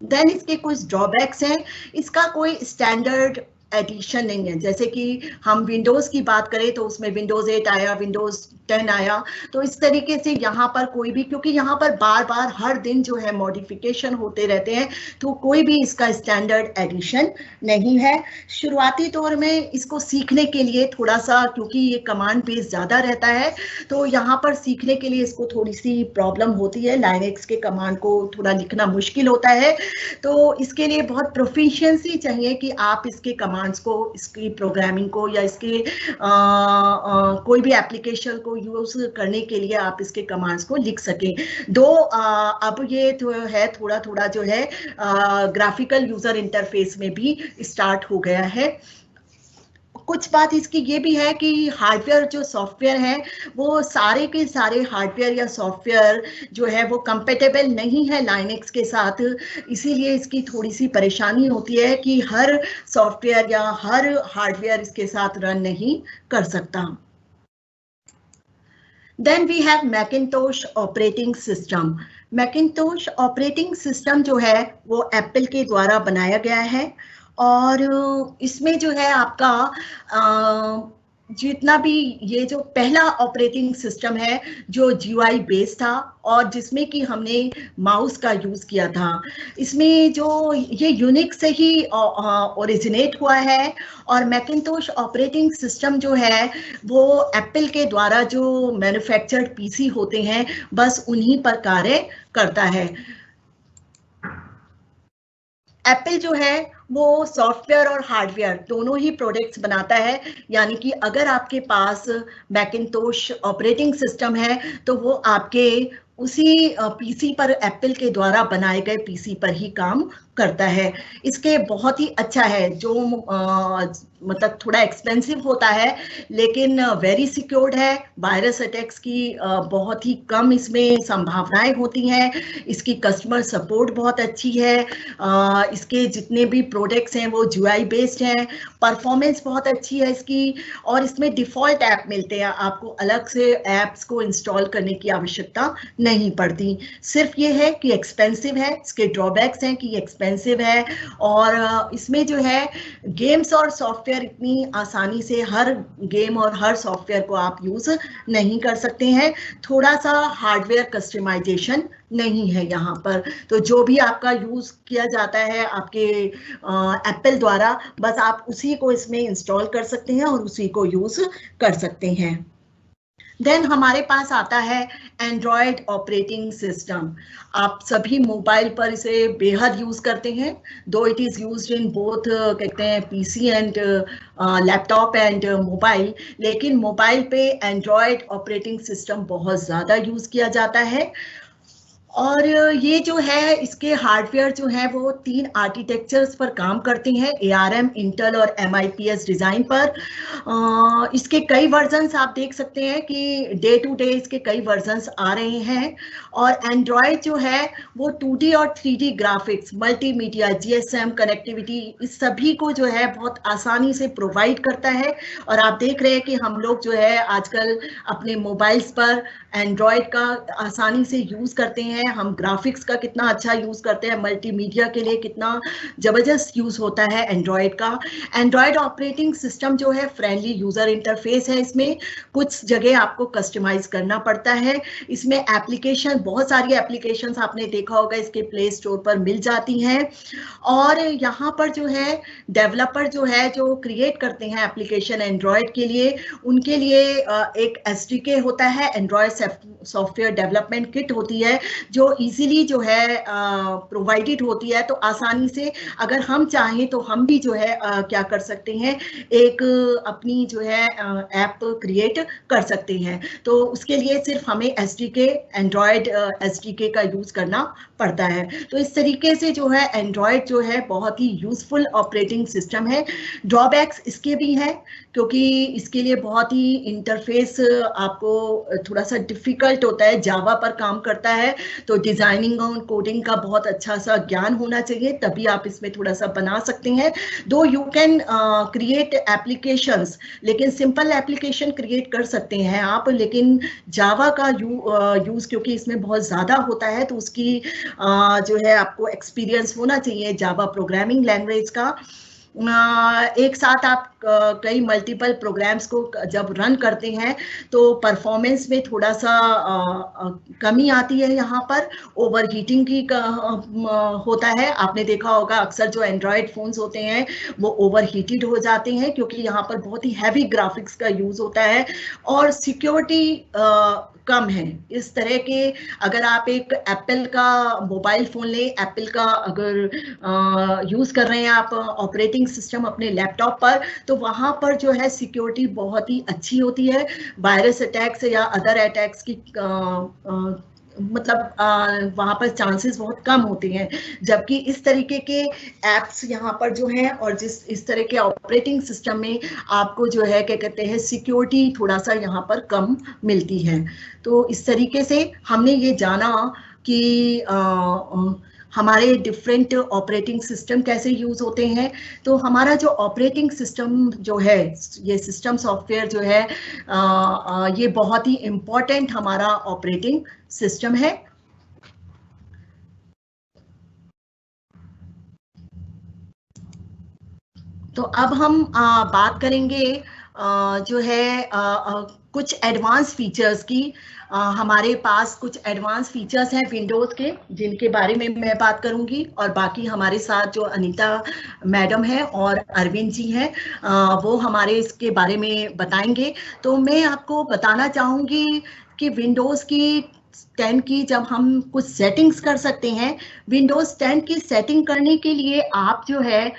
देन इसके कुछ ड्रॉबैक्स हैं। इसका कोई स्टैंडर्ड एडिशन नहीं है। जैसे कि हम विंडोज़ की बात करें तो उसमें विंडोज़ 8 आया, विंडोज़ 10 आया, तो इस तरीके से यहाँ पर कोई भी, क्योंकि यहाँ पर बार बार हर दिन जो है मॉडिफिकेशन होते रहते हैं, तो कोई भी इसका स्टैंडर्ड एडिशन नहीं है। शुरुआती तौर में इसको सीखने के लिए थोड़ा सा, क्योंकि ये कमांड बेस ज़्यादा रहता है, तो यहाँ पर सीखने के लिए इसको थोड़ी सी प्रॉब्लम होती है। लाइनेक्स के कमांड को थोड़ा लिखना मुश्किल होता है, तो इसके लिए बहुत प्रोफिशिएंसी चाहिए कि आप इसके कमांड्स को, इसकी प्रोग्रामिंग को या इसके कोई भी एप्लीकेशन को यूज करने के लिए आप इसके कमांड्स को लिख सकें। अब ये तो है थोड़ा थोड़ा जो है ग्राफिकल यूजर इंटरफेस में भी स्टार्ट हो गया है। कुछ बात इसकी ये भी है कि हार्डवेयर जो सॉफ्टवेयर है वो सारे के सारे हार्डवेयर या सॉफ्टवेयर जो है वो कंपेटेबल नहीं है लाइनेक्स के साथ, इसीलिए इसकी थोड़ी सी परेशानी होती है कि हर सॉफ्टवेयर या हर हार्डवेयर इसके साथ रन नहीं कर सकता। Then we have Macintosh operating system. Macintosh operating system जो है वो एप्पल के द्वारा बनाया गया है, और इसमें जो है आपका जितना भी ये जो पहला ऑपरेटिंग सिस्टम है जो GUI बेस्ड था और जिसमें कि हमने माउस का यूज़ किया था, इसमें जो ये यूनिक्स से ही ओरिजिनेट हुआ है, और मैकिन्टोश ऑपरेटिंग सिस्टम जो है वो एप्पल के द्वारा जो मैन्युफैक्चर्ड PC होते हैं बस उन्हीं पर कार्य करता है। एप्पल जो है वो सॉफ्टवेयर और हार्डवेयर दोनों ही प्रोडक्ट्स बनाता है, यानी कि अगर आपके पास मैकिन्टोश ऑपरेटिंग सिस्टम है तो वो आपके उसी PC पर, एप्पल के द्वारा बनाए गए PC पर ही काम करता है। इसके बहुत ही अच्छा है, जो मतलब थोड़ा एक्सपेंसिव होता है लेकिन वेरी सिक्योर्ड है। वायरस अटैक्स की बहुत ही कम इसमें संभावनाएं होती हैं। इसकी कस्टमर सपोर्ट बहुत अच्छी है। इसके जितने भी प्रोडक्ट्स हैं वो GUI बेस्ड हैं। परफॉर्मेंस बहुत अच्छी है इसकी, और इसमें डिफ़ॉल्ट ऐप मिलते हैं, आपको अलग से ऐप्स को इंस्टॉल करने की आवश्यकता नहीं पड़ती। सिर्फ ये है कि एक्सपेंसिव है, इसके ड्रॉबैक्स हैं कि एक्सपेंसिव है, और इसमें जो है गेम्स और सॉफ्टवेयर इतनी आसानी से हर गेम और हर सॉफ्टवेयर को आप यूज नहीं कर सकते हैं। थोड़ा सा हार्डवेयर कस्टमाइजेशन नहीं है यहाँ पर, तो जो भी आपका यूज किया जाता है आपके एप्पल द्वारा, बस आप उसी को इसमें इंस्टॉल कर सकते हैं और उसी को यूज कर सकते हैं। देन हमारे पास आता है एंड्रॉयड ऑपरेटिंग सिस्टम। आप सभी मोबाइल पर इसे बेहद यूज करते हैं, दो it is used in both कहते हैं PC and laptop and mobile, लेकिन मोबाइल पे एंड्रॉयड ऑपरेटिंग सिस्टम बहुत ज़्यादा यूज किया जाता है। और ये जो है इसके हार्डवेयर जो है वो 3 आर्किटेक्चर्स पर काम करते हैं, ARM, इंटेल और MIPS डिज़ाइन पर। इसके कई वर्जन्स आप देख सकते हैं कि डे टू डे इसके कई वर्जन्स आ रहे हैं। और एंड्रॉयड जो है वो 2D और 3D graphics, multimedia, GSM connectivity, इस सभी को जो है बहुत आसानी से प्रोवाइड करता है। और आप देख रहे हैं कि हम लोग जो है आजकल अपने मोबाइल्स पर एंड्रॉयड का आसानी से यूज़ करते हैं। हम ग्राफिक्स का कितना अच्छा यूज़ करते हैं, मल्टीमीडिया के लिए कितना ज़बरदस्त यूज़ होता है एंड्रॉयड का। एंड्रॉयड ऑपरेटिंग सिस्टम जो है फ्रेंडली यूज़र इंटरफेस है, इसमें कुछ जगह आपको कस्टमाइज करना पड़ता है। इसमें एप्लीकेशन, बहुत सारी एप्लीकेशंस आपने देखा होगा इसके प्ले स्टोर पर मिल जाती हैं। और यहाँ पर जो है डेवलपर जो है जो क्रिएट करते हैं एप्लीकेशन एंड्रॉयड के लिए, उनके लिए एक SDK होता है, एंड्रॉयड सॉफ्टवेयर डेवलपमेंट किट होती है, जो इजीली जो है प्रोवाइडेड होती है। तो आसानी से अगर हम चाहें तो हम भी जो है क्या कर सकते हैं, एक अपनी जो है ऐप क्रिएट कर सकते हैं। तो उसके लिए सिर्फ हमें SDK, एंड्रॉयड SDK का यूज़ करना पड़ता है। तो इस तरीके से जो है एंड्रॉयड जो है बहुत ही यूज़फुल ऑपरेटिंग सिस्टम है। ड्रॉबैक्स इसके भी हैं, क्योंकि इसके लिए बहुत ही इंटरफेस आपको थोड़ा सा डिफ़िकल्ट होता है। जावा पर काम करता है तो डिज़ाइनिंग और कोडिंग का बहुत अच्छा सा ज्ञान होना चाहिए, तभी आप इसमें थोड़ा सा बना सकते हैं। दो यू कैन क्रिएट एप्लीकेशंस, लेकिन सिंपल एप्लीकेशन क्रिएट कर सकते हैं आप, लेकिन जावा का यूज़ क्योंकि इसमें बहुत ज़्यादा होता है तो उसकी जो है आपको एक्सपीरियंस होना चाहिए जावा प्रोग्रामिंग लैंग्वेज का। एक साथ आप कई मल्टीपल प्रोग्राम्स को जब रन करते हैं तो परफॉर्मेंस में थोड़ा सा कमी आती है। यहाँ पर ओवर हीटिंग की होता है। आपने देखा होगा अक्सर जो एंड्रॉयड फोन्स होते हैं वो ओवर हीटेड हो जाते हैं क्योंकि यहाँ पर बहुत ही हैवी ग्राफिक्स का यूज होता है और सिक्योरिटी कम है। इस तरह के अगर आप एक एप्पल का मोबाइल फोन लें, एप्पल का अगर यूज कर रहे हैं आप ऑपरेटिंग सिस्टम अपने लैपटॉप पर, तो वहां पर जो है सिक्योरिटी बहुत ही अच्छी होती है। वायरस अटैक्स या अदर अटैक्स की मतलब वहाँ पर चांसेस बहुत कम होते हैं, जबकि इस तरीके के एप्स यहाँ पर जो हैं और इस तरह के ऑपरेटिंग सिस्टम में आपको जो है क्या कहते हैं सिक्योरिटी थोड़ा सा यहाँ पर कम मिलती है। तो इस तरीके से हमने ये जाना कि हमारे डिफरेंट ऑपरेटिंग सिस्टम कैसे यूज होते हैं। तो हमारा जो ऑपरेटिंग सिस्टम जो है, ये सिस्टम सॉफ्टवेयर जो है ये बहुत ही इम्पोर्टेंट हमारा ऑपरेटिंग सिस्टम है। तो अब हम बात करेंगे जो है कुछ एडवांस फीचर्स की। हमारे पास कुछ एडवांस फीचर्स हैं विंडोज़ के जिनके बारे में मैं बात करूंगी, और बाकी हमारे साथ जो अनीता मैडम है और अरविंद जी हैं वो हमारे इसके बारे में बताएंगे। तो मैं आपको बताना चाहूँगी कि विंडोज़ की 10 की जब हम कुछ सेटिंग्स कर सकते हैं, विंडोज़ 10 की सेटिंग करने के लिए आप जो है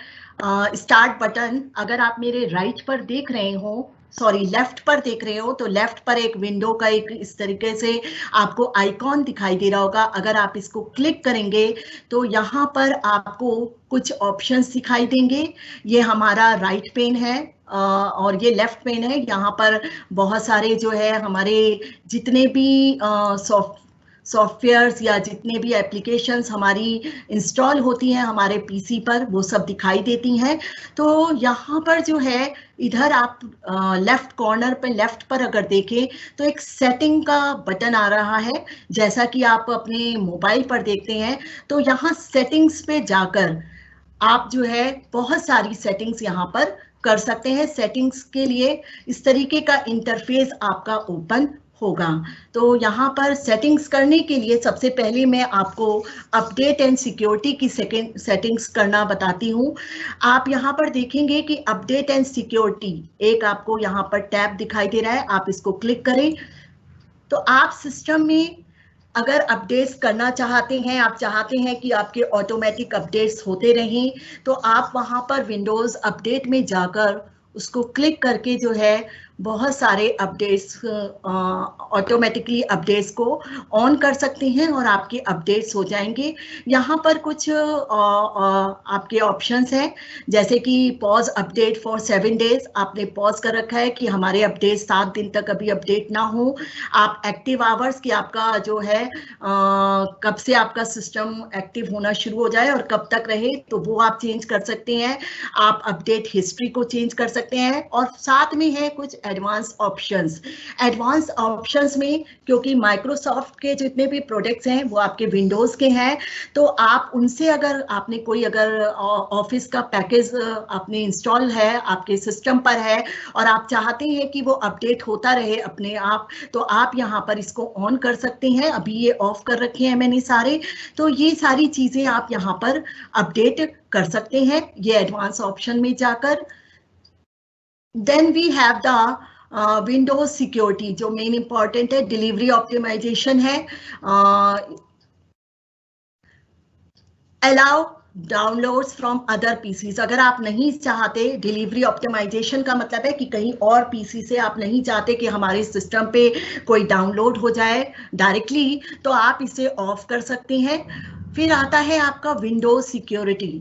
स्टार्ट बटन, अगर आप मेरे राइट पर देख रहे हो, सॉरी लेफ्ट पर देख रहे हो, तो लेफ्ट पर एक विंडो का एक इस तरीके से आपको आइकॉन दिखाई दे रहा होगा। अगर आप इसको क्लिक करेंगे तो यहाँ पर आपको कुछ ऑप्शंस दिखाई देंगे। ये हमारा राइट पेन है और ये लेफ्ट पेन है। यहाँ पर बहुत सारे जो है हमारे जितने भी सॉफ्टवेयर्स या जितने भी एप्लीकेशंस हमारी इंस्टॉल होती हैं हमारे पीसी पर, वो सब दिखाई देती हैं। तो यहाँ पर जो है इधर आप लेफ्ट कॉर्नर पे लेफ्ट पर अगर देखें तो एक सेटिंग का बटन आ रहा है, जैसा कि आप अपने मोबाइल पर देखते हैं। तो यहाँ सेटिंग्स पे जाकर आप जो है बहुत सारी सेटिंग्स यहाँ पर कर सकते हैं। सेटिंग्स के लिए इस तरीके का इंटरफेस आपका ओपन होगा। तो यहाँ पर सेटिंग्स करने के लिए सबसे पहले मैं आपको अपडेट एंड सिक्योरिटी की सेटिंग्स करना बताती हूँ। आप यहाँ पर देखेंगे कि अपडेट एंड सिक्योरिटी एक आपको यहाँ पर टैब दिखाई दे रहा है, आप इसको क्लिक करें तो आप सिस्टम में अगर अपडेट्स करना चाहते हैं, आप चाहते हैं कि आपके ऑटोमेटिक अपडेट्स होते रहें, तो आप वहाँ पर विंडोज़ अपडेट में जाकर उसको क्लिक करके जो है बहुत सारे अपडेट्स ऑटोमेटिकली अपडेट्स को ऑन कर सकते हैं और आपके अपडेट्स हो जाएंगे। यहाँ पर कुछ आपके ऑप्शंस हैं, जैसे कि पॉज अपडेट फॉर 7 डेज। आपने पॉज कर रखा है कि हमारे अपडेट 7 दिन तक अभी अपडेट ना हो। आप एक्टिव आवर्स कि आपका जो है कब से आपका सिस्टम एक्टिव होना शुरू हो जाए और कब तक रहे, तो वो आप चेंज कर सकते हैं। आप अपडेट हिस्ट्री को चेंज कर सकते हैं और साथ में है कुछ एडवांस ऑप्शंस। एडवांस ऑप्शंस में क्योंकि माइक्रोसॉफ्ट के जितने भी प्रोडक्ट्स हैं वो आपके विंडोज के हैं, तो आप उनसे अगर आपने कोई अगर ऑफिस का पैकेज आपने इंस्टॉल है आपके सिस्टम पर है और आप चाहते हैं कि वो अपडेट होता रहे अपने आप, तो आप यहाँ पर इसको ऑन कर सकते हैं। अभी ये ऑफ कर रखे हैं मैंने सारे, तो ये सारी चीजें आप यहाँ पर अपडेट कर सकते हैं ये एडवांस ऑप्शन में जाकर। Then we have the Windows security जो मेन इंपॉर्टेंट है, डिलीवरी ऑप्टिमाइजेशन है। Allow downloads from other PCs. अगर आप नहीं चाहते, डिलीवरी ऑप्टिमाइजेशन का मतलब है कि कहीं और पीसी से आप नहीं चाहते कि हमारे सिस्टम पे कोई डाउनलोड हो जाए डायरेक्टली, तो आप इसे ऑफ कर सकते हैं। फिर आता है आपका विंडोज सिक्योरिटी,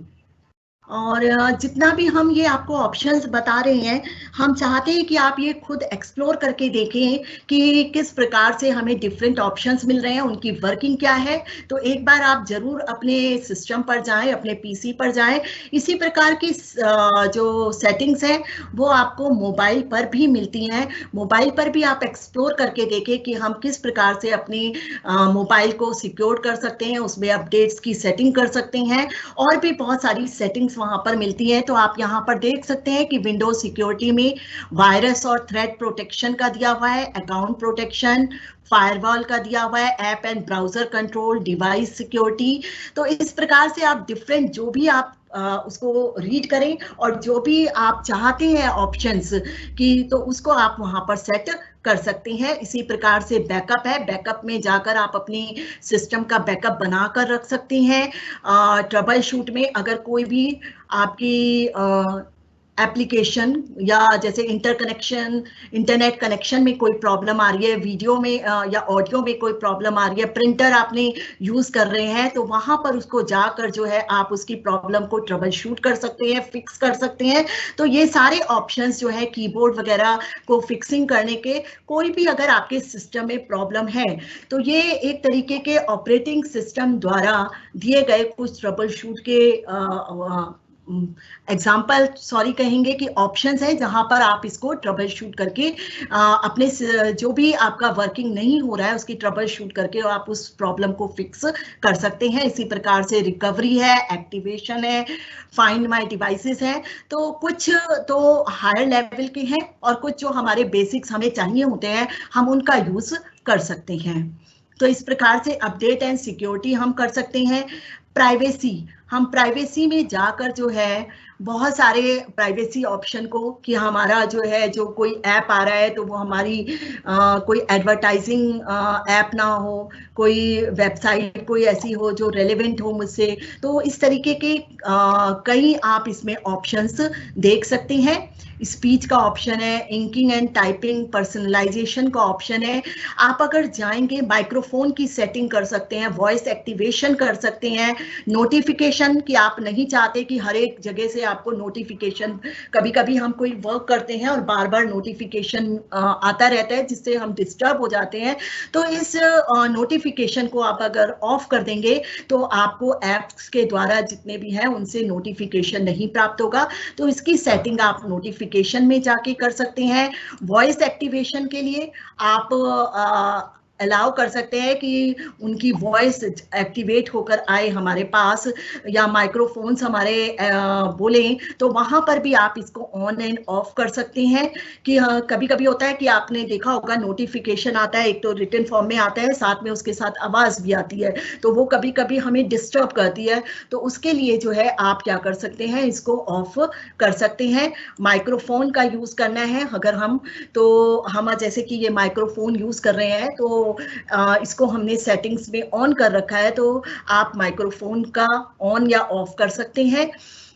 और जितना भी हम ये आपको ऑप्शंस बता रहे हैं, हम चाहते हैं कि आप ये खुद एक्सप्लोर करके देखें कि किस प्रकार से हमें डिफरेंट ऑप्शंस मिल रहे हैं, उनकी वर्किंग क्या है। तो एक बार आप जरूर अपने सिस्टम पर जाएं, अपने पीसी पर जाएं। इसी प्रकार की जो सेटिंग्स हैं वो आपको मोबाइल पर भी मिलती हैं। मोबाइल पर भी आप एक्सप्लोर करके देखें कि हम किस प्रकार से अपने मोबाइल को सिक्योर कर सकते हैं, उसमें अपडेट्स की सेटिंग कर सकते हैं, और भी बहुत सारी सेटिंग्स सेटिंग्स वहां पर मिलती हैं। तो आप यहाँ पर देख सकते हैं कि विंडोज सिक्योरिटी में वायरस और थ्रेट प्रोटेक्शन का दिया हुआ है, अकाउंट प्रोटेक्शन, फायरवॉल का दिया हुआ है, app and browser control, device security. तो इस प्रकार से आप डिफरेंट जो भी आप उसको रीड करें और जो भी आप चाहते हैं ऑप्शंस की, तो उसको आप वहां पर सेट कर सकते हैं। इसी प्रकार से बैकअप है, बैकअप में जाकर आप अपनी सिस्टम का बैकअप बनाकर रख सकते हैं। ट्रबल शूट में अगर कोई भी आपकी एप्लीकेशन या जैसे इंटरनेट कनेक्शन में कोई प्रॉब्लम आ रही है, वीडियो में या ऑडियो में कोई प्रॉब्लम आ रही है, प्रिंटर आपने यूज कर रहे हैं, तो वहां पर उसको जाकर जो है आप उसकी प्रॉब्लम को ट्रबल शूट कर सकते हैं, फिक्स कर सकते हैं। तो ये सारे ऑप्शंस जो है कीबोर्ड वगैरह को फिक्सिंग करने के, कोई भी अगर आपके सिस्टम में प्रॉब्लम है तो ये एक तरीके के ऑपरेटिंग सिस्टम द्वारा दिए गए कुछ ट्रबल शूट के एग्जाम्पल कहेंगे कि ऑप्शंस है जहां पर आप इसको ट्रबल शूट करके अपने जो भी आपका वर्किंग नहीं हो रहा है उसकी ट्रबल शूट करके आप उस प्रॉब्लम को फिक्स कर सकते हैं। इसी प्रकार से रिकवरी है, एक्टिवेशन है, फाइंड माय डिवाइसेस है। तो कुछ तो हायर लेवल के हैं और कुछ जो हमारे बेसिक्स हमें चाहिए होते हैं हम उनका यूज कर सकते हैं। तो इस प्रकार से अपडेट एंड सिक्योरिटी हम कर सकते हैं। प्राइवेसी, हम प्राइवेसी में जाकर जो है बहुत सारे प्राइवेसी ऑप्शन को, कि हमारा जो है जो कोई ऐप आ रहा है तो वो हमारी कोई एडवर्टाइजिंग ऐप ना हो, कोई वेबसाइट कोई ऐसी हो जो रेलेवेंट हो मुझसे, तो इस तरीके के कई आप इसमें ऑप्शंस देख सकते हैं। स्पीच का ऑप्शन है, इंकिंग एंड टाइपिंग, पर्सनलाइजेशन का ऑप्शन है। आप अगर जाएंगे माइक्रोफोन की सेटिंग कर सकते हैं, वॉइस एक्टिवेशन कर सकते हैं, नोटिफिकेशन कि आप नहीं चाहते कि हर एक जगह से आपको नोटिफिकेशन, कभी कभी हम कोई वर्क करते हैं और बार बार नोटिफिकेशन आता रहता है जिससे हम डिस्टर्ब हो जाते हैं। तो इस नोटिफिकेशन को आप अगर ऑफ कर देंगे तो आपको ऐप्स के द्वारा जितने भी हैं उनसे नोटिफिकेशन नहीं प्राप्त होगा। तो इसकी सेटिंग आप नोटिफिकेशन में जाके कर सकते हैं। वॉइस एक्टिवेशन के लिए आप अलाउ कर सकते हैं कि उनकी वॉइस एक्टिवेट होकर आए हमारे पास, या माइक्रोफोन्स हमारे बोलें, तो वहां पर भी आप इसको ऑन एंड ऑफ कर सकते हैं। कि कभी कभी होता है कि आपने देखा होगा नोटिफिकेशन आता है, एक तो रिटन फॉर्म में आता है, साथ में उसके साथ आवाज भी आती है, तो वो कभी कभी हमें डिस्टर्ब करती है। तो उसके लिए जो है आप क्या कर सकते हैं, इसको ऑफ कर सकते हैं। माइक्रोफोन का यूज करना है अगर हम जैसे कि ये माइक्रोफोन यूज कर रहे हैं तो इसको हमने सेटिंग्स में ऑन कर रखा है, तो आप माइक्रोफोन का ऑन या ऑफ कर सकते हैं।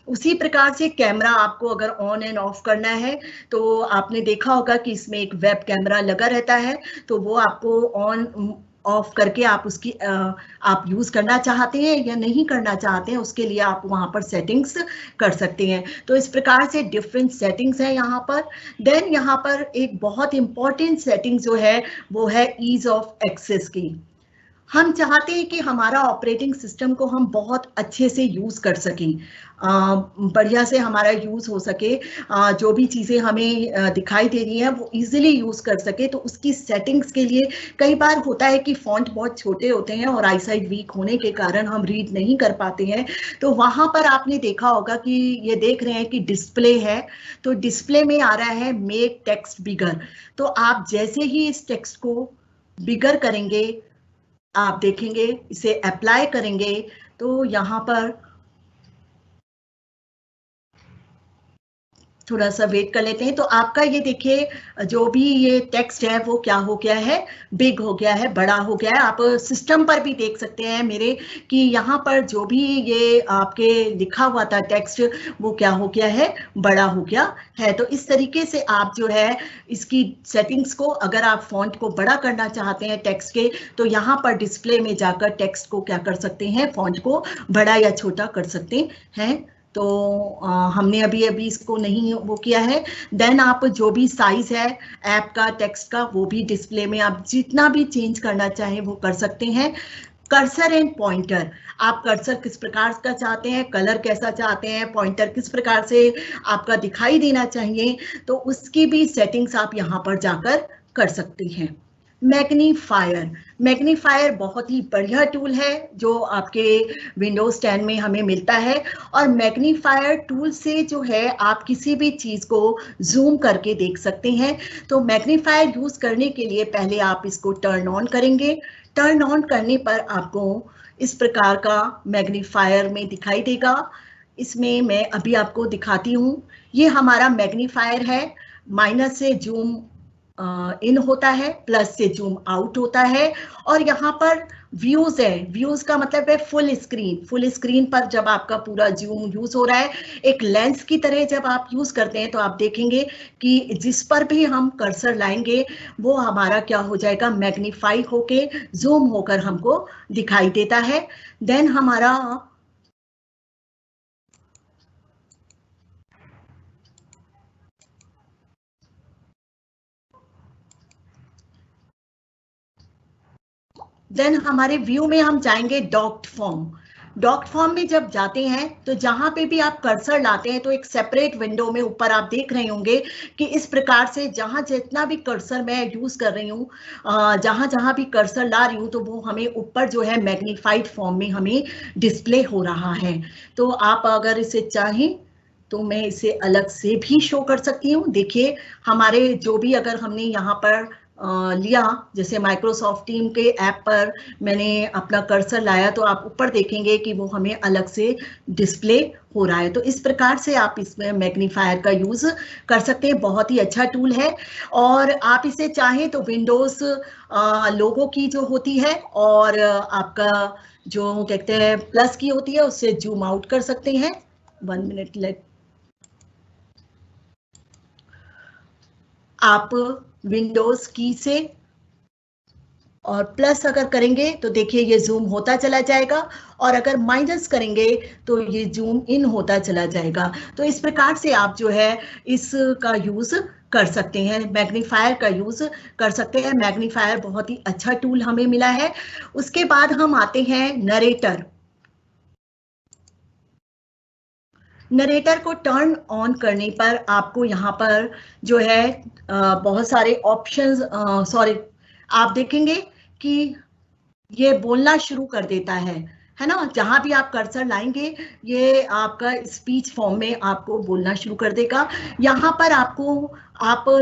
उसी प्रकार से कैमरा आपको अगर ऑन एंड ऑफ करना है तो आपने देखा होगा कि इसमें एक वेब कैमरा लगा रहता है, तो वो आपको ऑन ऑफ करके आप उसकी आप यूज करना चाहते हैं या नहीं करना चाहते हैं, उसके लिए आप वहां पर सेटिंग्स कर सकते हैं। तो इस प्रकार से डिफरेंट सेटिंग्स है यहाँ पर। देन यहाँ पर एक बहुत इंपॉर्टेंट सेटिंग जो है वो है ईज ऑफ एक्सेस की। हम चाहते हैं कि हमारा ऑपरेटिंग सिस्टम को हम बहुत अच्छे से यूज कर सकें, बढ़िया से हमारा यूज हो सके, जो भी चीजें हमें दिखाई दे रही हैं वो इजीली यूज कर सके। तो उसकी सेटिंग्स के लिए कई बार होता है कि फॉन्ट बहुत छोटे होते हैं और आईसाइट वीक होने के कारण हम रीड नहीं कर पाते हैं। तो वहां पर आपने देखा होगा कि ये देख रहे हैं कि डिस्प्ले है, तो डिस्प्ले में आ रहा है मेक टेक्स्ट बिगर। तो आप जैसे ही इस टेक्स्ट को बिगर करेंगे, आप देखेंगे इसे अप्लाई करेंगे तो यहाँ पर थोड़ा सा वेट कर लेते हैं। तो आपका ये देखिए जो भी ये टेक्स्ट है वो क्या हो गया है, बिग हो गया है, बड़ा हो गया है। आप सिस्टम पर भी देख सकते हैं मेरे कि यहाँ पर जो भी ये आपके लिखा हुआ था टेक्स्ट वो क्या हो गया है, बड़ा हो गया है। तो इस तरीके से आप जो है इसकी सेटिंग्स को, अगर आप फॉन्ट को बड़ा करना चाहते हैं टेक्स्ट के, तो यहाँ पर डिस्प्ले में जाकर टेक्स्ट को क्या कर सकते हैं, फॉन्ट को बड़ा या छोटा कर सकते हैं। तो हमने अभी इसको नहीं वो किया है। देन आप जो भी साइज है ऐप का, टेक्स्ट का, वो भी डिस्प्ले में आप जितना भी चेंज करना चाहें वो कर सकते हैं। कर्सर एंड पॉइंटर, आप कर्सर किस प्रकार का चाहते हैं, कलर कैसा चाहते हैं, पॉइंटर किस प्रकार से आपका दिखाई देना चाहिए, तो उसकी भी सेटिंग्स आप यहाँ पर जाकर कर सकते हैं। मैग्नीफायर, मैग्नीफायर बहुत ही बढ़िया टूल है जो आपके विंडोज 10 में हमें मिलता है। और मैग्नीफायर टूल से जो है आप किसी भी चीज को जूम करके देख सकते हैं। तो मैग्नीफायर यूज करने के लिए पहले आप इसको टर्न ऑन करेंगे। टर्न ऑन करने पर आपको इस प्रकार का मैग्नीफायर में दिखाई देगा। इसमें मैं अभी आपको दिखाती हूँ। ये हमारा मैग्नीफायर है। माइनस से जूम इन होता है, प्लस से जूम आउट होता है। और यहाँ पर व्यूज है, व्यूज का मतलब है फुल स्क्रीन। फुल स्क्रीन पर जब आपका पूरा जूम यूज हो रहा है, एक लेंस की तरह जब आप यूज करते हैं तो आप देखेंगे कि जिस पर भी हम कर्सर लाएंगे वो हमारा क्या हो जाएगा, मैग्नीफाई होके जूम होकर हमको दिखाई देता है। देन हमारा देन हमारे व्यू में हम जाएंगे डॉक्ड फॉर्म। डॉक्ड फॉर्म में जब जाते हैं तो जहां पे भी आप कर्सर लाते हैं तो एक सेपरेट विंडो में ऊपर आप देख रहे होंगे कि इस प्रकार से जहां जितना भी कर्सर मैं यूज कर रही हूँ, जहां जहां भी कर्सर ला रही हूँ तो वो हमें ऊपर जो है मैग्नीफाइड फॉर्म में हमें डिस्प्ले हो रहा है। तो आप अगर इसे चाहें तो मैं इसे अलग से भी शो कर सकती हूँ। देखिए हमारे जो भी अगर हमने यहाँ पर लिया, जैसे माइक्रोसॉफ्ट टीम के ऐप पर मैंने अपना कर्सर लाया तो आप ऊपर देखेंगे कि वो हमें अलग से डिस्प्ले हो रहा है। तो इस प्रकार से आप इसमें मैग्नीफायर का यूज कर सकते हैं। बहुत ही अच्छा टूल है। और आप इसे चाहें तो विंडोज लोगो की जो होती है और आपका जो कहते हैं प्लस की होती है उससे जूम आउट कर सकते हैं। 1 मिनट लेट। आप विंडोज की से और प्लस अगर करेंगे तो देखिए ये जूम होता चला जाएगा, और अगर माइनस करेंगे तो ये जूम इन होता चला जाएगा। तो इस प्रकार से आप जो है इसका यूज कर सकते हैं, मैग्नीफायर का यूज कर सकते हैं। मैग्नीफायर बहुत ही अच्छा टूल हमें मिला है। उसके बाद हम आते हैं नरेटर। नरेटर को टर्न ऑन करने पर आपको यहाँ पर जो है बहुत सारे ऑप्शंस, सॉरी, आप देखेंगे कि ये बोलना शुरू कर देता है ना। जहां भी आप कर्सर लाएंगे ये आपका स्पीच फॉर्म में आपको बोलना शुरू कर देगा। यहाँ पर आप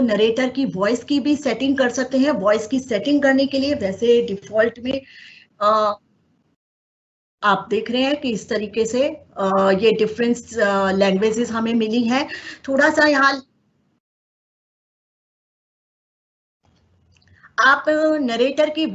नरेटर की वॉइस की भी सेटिंग कर सकते हैं। वॉइस की सेटिंग करने के लिए वैसे डिफॉल्ट में आप देख रहे हैं कि इस तरीके से ये डिफरेंट लैंग्वेजेस हमें मिली हैं। थोड़ा सा यहाँ आप नरेटर की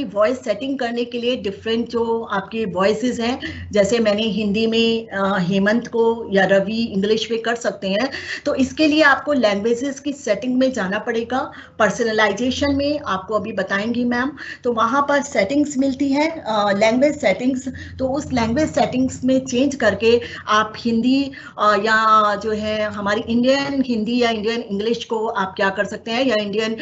वॉइस सेटिंग करने के लिए डिफरेंट जो आपके वॉइसेस हैं, जैसे मैंने हिंदी में हेमंत को या रवि इंग्लिश में कर सकते हैं। तो इसके लिए आपको लैंग्वेजेस की सेटिंग में जाना पड़ेगा। पर्सनलाइजेशन में आपको अभी बताएंगी मैम। तो वहाँ पर सेटिंग्स मिलती हैं, लैंग्वेज सेटिंग्स। तो उस लैंग्वेज सेटिंग्स में चेंज करके आप हिंदी या जो है हमारी इंडियन हिंदी या इंडियन इंग्लिश को आप क्या कर सकते हैं, या इंडियन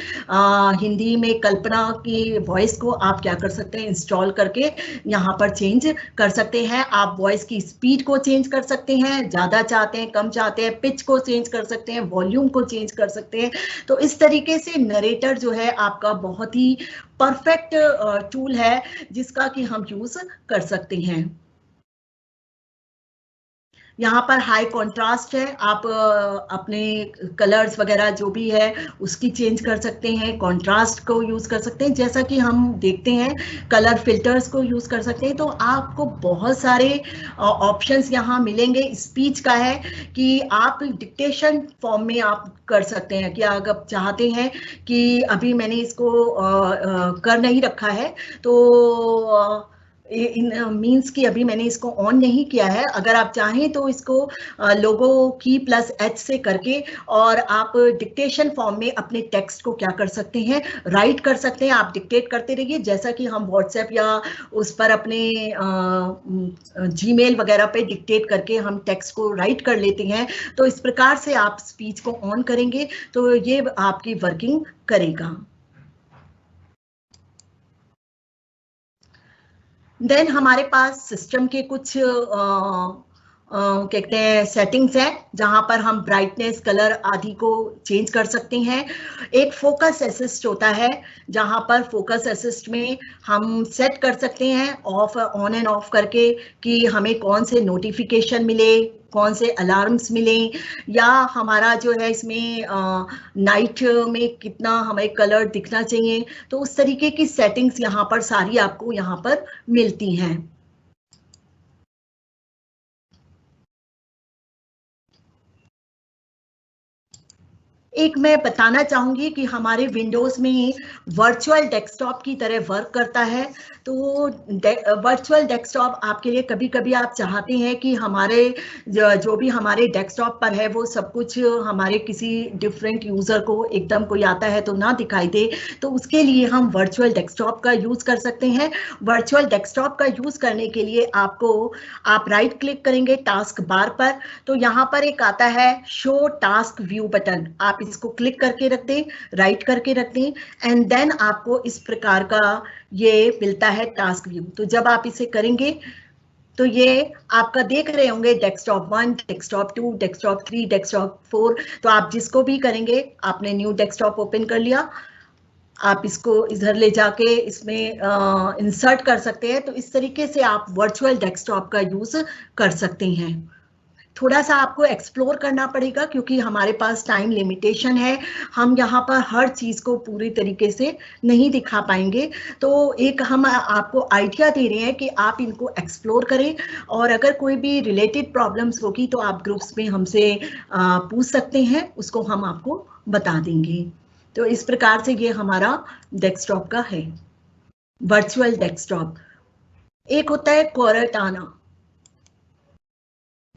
हिंदी में कल्पना की वॉइस को आप क्या कर सकते हैं, इंस्टॉल करके यहाँ पर चेंज कर सकते हैं। आप वॉइस की स्पीड को चेंज कर सकते हैं, ज़्यादा चाहते हैं कम चाहते हैं, पिच को चेंज कर सकते हैं, वॉल्यूम को चेंज कर सकते हैं। तो इस तरीके से नरेटर जो है आपका बहुत ही परफेक्ट टूल है जिसका कि हम यूज कर सकते हैं। यहाँ पर हाई कॉन्ट्रास्ट है, आप अपने कलर्स वगैरह जो भी है उसकी चेंज कर सकते हैं, कॉन्ट्रास्ट को यूज कर सकते हैं, जैसा कि हम देखते हैं कलर फिल्टर्स को यूज कर सकते हैं। तो आपको बहुत सारे ऑप्शंस यहाँ मिलेंगे। स्पीच का है कि आप डिक्टेशन फॉर्म में आप कर सकते हैं कि अगर चाहते हैं कि अभी मैंने इसको कर नहीं रखा है तो मीन्स कि अभी मैंने इसको ऑन नहीं किया है। अगर आप चाहें तो इसको लोगो की प्लस एच से करके और आप डिक्टेशन फॉर्म में अपने टेक्स्ट को क्या कर सकते हैं, राइट कर सकते हैं। आप डिक्टेट करते रहिए, जैसा कि हम व्हाट्सएप या उस पर अपने जीमेल वगैरह पे डिक्टेट करके हम टेक्स्ट को राइट कर लेते हैं। तो इस प्रकार से आप स्पीच को ऑन करेंगे तो ये आपकी वर्किंग करेगा। देन हमारे पास सिस्टम के कुछ कहते हैं सेटिंग्स है, जहां पर हम ब्राइटनेस, कलर आदि को चेंज कर सकते हैं। एक फोकस असिस्ट होता है, जहां पर फोकस असिस्ट में हम सेट कर सकते हैं ऑफ ऑन एंड ऑफ करके कि हमें कौन से नोटिफिकेशन मिले, कौन से अलार्म्स मिले, या हमारा जो है इसमें नाइट में कितना हमें कलर दिखना चाहिए। तो उस तरीके की सेटिंग्स यहाँ पर सारी आपको यहाँ पर मिलती हैं। एक मैं बताना चाहूंगी कि हमारे विंडोज में वर्चुअल डेस्कटॉप की तरह वर्क करता है। तो वर्चुअल डेस्कटॉप आपके लिए कभी कभी आप चाहते हैं कि हमारे जो भी हमारे डेस्कटॉप पर है वो सब कुछ हमारे किसी डिफरेंट यूजर को एकदम कोई आता है तो ना दिखाई दे, तो उसके लिए हम वर्चुअल डेस्कटॉप का यूज कर सकते हैं। वर्चुअल डेस्कटॉप का यूज करने के लिए आप राइट क्लिक करेंगे टास्क बार पर, तो यहाँ पर एक आता है शो टास्क व्यू बटन, आप इसको क्लिक करके रख दें, राइट करके रख दें, एंड देन आपको इस प्रकार का ये मिलता है टास्क व्यू। तो जब आप इसे करेंगे तो ये आपका देख रहे होंगे डेस्कटॉप 1, डेस्कटॉप 2, डेस्कटॉप 3, डेस्कटॉप 4। तो आप जिसको भी करेंगे, आपने न्यू डेस्कटॉप ओपन कर लिया, आप इसको इधर ले जाके इसमें इंसर्ट कर सकते हैं। तो इस तरीके से आप वर्चुअल डेस्कटॉप का यूज कर सकते हैं। थोड़ा सा आपको एक्सप्लोर करना पड़ेगा क्योंकि हमारे पास टाइम लिमिटेशन है, हम यहाँ पर हर चीज़ को पूरी तरीके से नहीं दिखा पाएंगे। तो एक हम आपको आइडिया दे रहे हैं कि आप इनको एक्सप्लोर करें, और अगर कोई भी रिलेटेड प्रॉब्लम्स होगी तो आप ग्रुप्स में हमसे पूछ सकते हैं, उसको हम आपको बता देंगे। तो इस प्रकार से ये हमारा डेस्कटॉप का है, वर्चुअल डेस्कटॉप। एक होता है कोरटाना,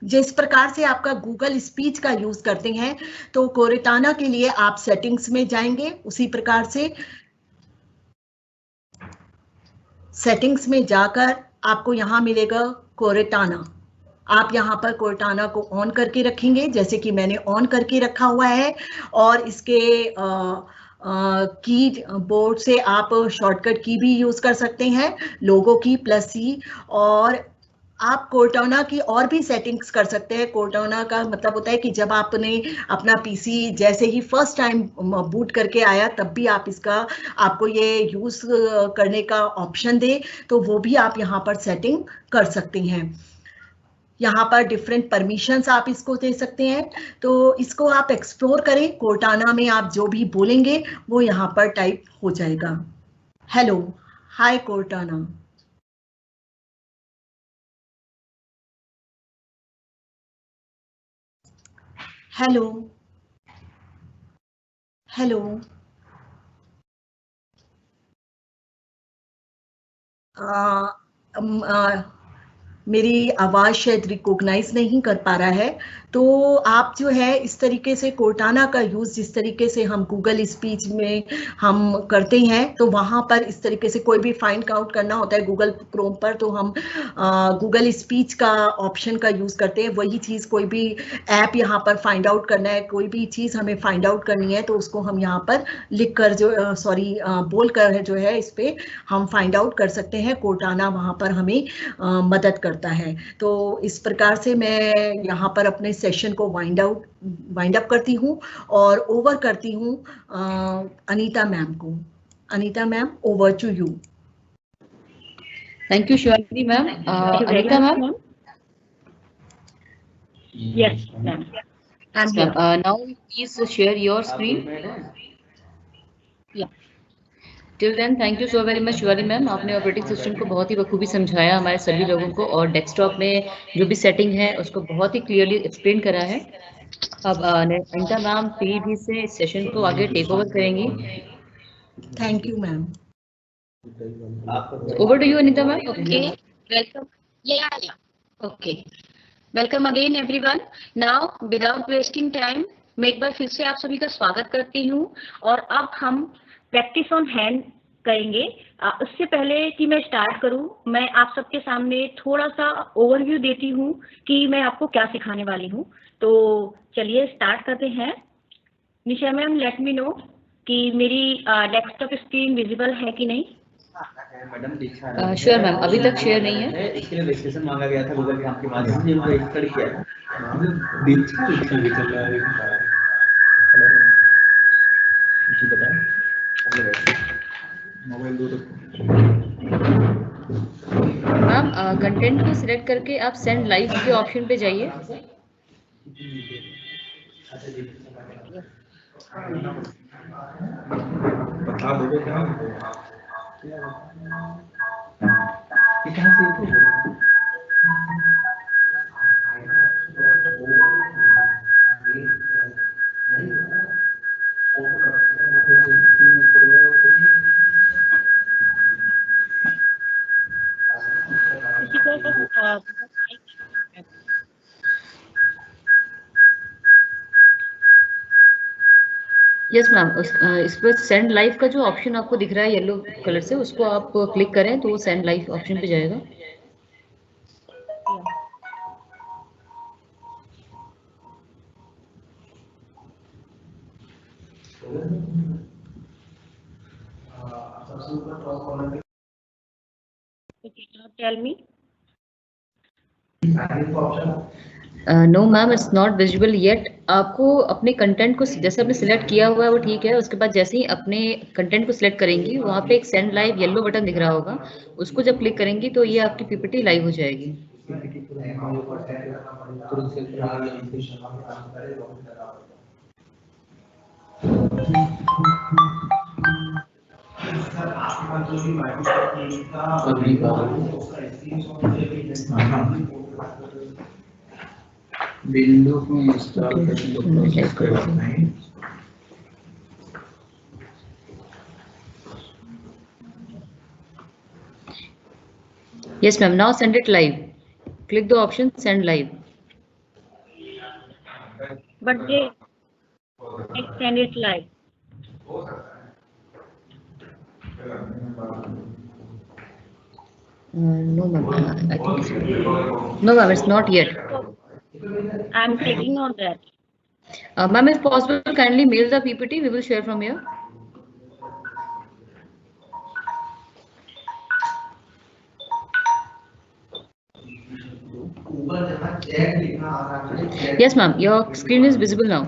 जिस प्रकार से आपका गूगल स्पीच का यूज करते हैं, तो कोरटाना के लिए आप सेटिंग्स में जाएंगे, उसी प्रकार से सेटिंग्स में जाकर आपको यहाँ मिलेगा कोरटाना। आप यहाँ पर कोरटाना को ऑन करके रखेंगे, जैसे कि मैंने ऑन करके रखा हुआ है, और इसके की बोर्ड से आप शॉर्टकट की भी यूज कर सकते हैं, लोगो की +C, और आप कोरटाना की और भी सेटिंग्स कर सकते हैं। कोरटाना का मतलब होता है कि जब आपने अपना पीसी जैसे ही फर्स्ट टाइम बूट करके आया तब भी आप इसका आपको ये यूज करने का ऑप्शन दे, तो वो भी आप यहाँ पर सेटिंग कर सकते हैं। यहाँ पर डिफरेंट परमिशंस आप इसको दे सकते हैं, तो इसको आप एक्सप्लोर करें। कोरटाना में आप जो भी बोलेंगे वो यहाँ पर टाइप हो जाएगा। हेलो, हाय कोरटाना। हेलो, हेलो, मेरी आवाज शायद रिकॉग्नाइज नहीं कर पा रहा है, तो आप जो है इस तरीके से कोरटाना का यूज जिस तरीके से हम गूगल स्पीच में हम करते हैं, तो वहां पर इस तरीके से कोई भी फाइंड आउट करना होता है गूगल क्रोम पर, तो हम गूगल स्पीच का ऑप्शन का यूज करते हैं। वही चीज कोई भी ऐप यहाँ पर फाइंड आउट करना है, कोई भी चीज हमें फाइंड आउट करनी है, तो उसको हम यहाँ पर लिख कर जो बोल कर जो है इस पे हम फाइंड आउट कर सकते हैं। कोरटाना वहां पर हमें मदद करता है। तो इस प्रकार से मैं यहाँ पर अपने सेशन को वाइंड अप करती हूँ और ओवर करती हूँ अनीता मैम को। Anita ma'am, over to you. Thank you Shivali ma'am. Anita ma'am. Yes, ma'am. Now please share your screen. Yeah. Till then thank you so very much Shivali ma'am, आपने ऑपरेटिंग सिस्टम को बहुत ही बखूबी समझाया हमारे सभी लोगों को, और डेस्कटॉप में जो भी सेटिंग है उसको बहुत ही क्लियरली एक्सप्लेन करा है। अब अनीता मैम पीडी से इस सेशन को आगे टेक ओवर करेंगी। Thank you ma'am. Over to you Anita ma'am. Okay, welcome. Yeah. Okay. Welcome again everyone. Now, without wasting time, मैं एक बार फिर से आप सभी का स्वागत करती हूँ, और अब हम प्रैक्टिस ऑन हैंड करेंगे। उससे पहले कि मैं स्टार्ट करूँ, मैं आप सबके सामने थोड़ा सा ओवरव्यू देती हूँ कि मैं आपको क्या सिखाने वाली हूँ। तो चलिए स्टार्ट करते हैं। निशा मैम, लेट मी नो कि मेरी डेस्कटॉप स्क्रीन विजिबल है कि नहीं। मैडम दीक्षा है। श्योर मैम, अभी तक शेयर नहीं है। इसके लिए रजिस्ट्रेशन मांगा गया था गूगल फॉर्म के माध्यम से, उनको रजिस्टर किया है। दीक्षा भी चल रहा है। जी बताएं। मोबाइल दो मैम कंटेंट को सिलेक्ट करके आप सेंड लाइव के ऑप्शन पे जाइए। बता दोगे क्या? ये कहाँ से यस मैम, इस पर सेंड लाइव का जो ऑप्शन आपको दिख रहा है येलो कलर से, उसको आप क्लिक करें तो वो सेंड लाइव ऑप्शन पे जाएगा। Tell me. No ma'am, it's not visible yet. आपको अपने कंटेंट को जैसे आपने सिलेक्ट किया हुआ है वो ठीक है, उसके बाद जैसे ही अपने कंटेंट को सिलेक्ट करेंगी वहाँ पे एक सेंड लाइव येलो बटन दिख रहा होगा, उसको जब क्लिक करेंगी तो ये आपकी पीपीटी लाइव हो जाएगी। विंडो को इंस्टॉल करना है। Yes ma'am, now send it live. Click the option send live. But they send it live. No ma'am, I think so. No ma'am, it's not yet. I'm clicking on that. Ma'am, if possible, kindly mail the PPT. We will share from here. Yes ma'am, your screen is visible now.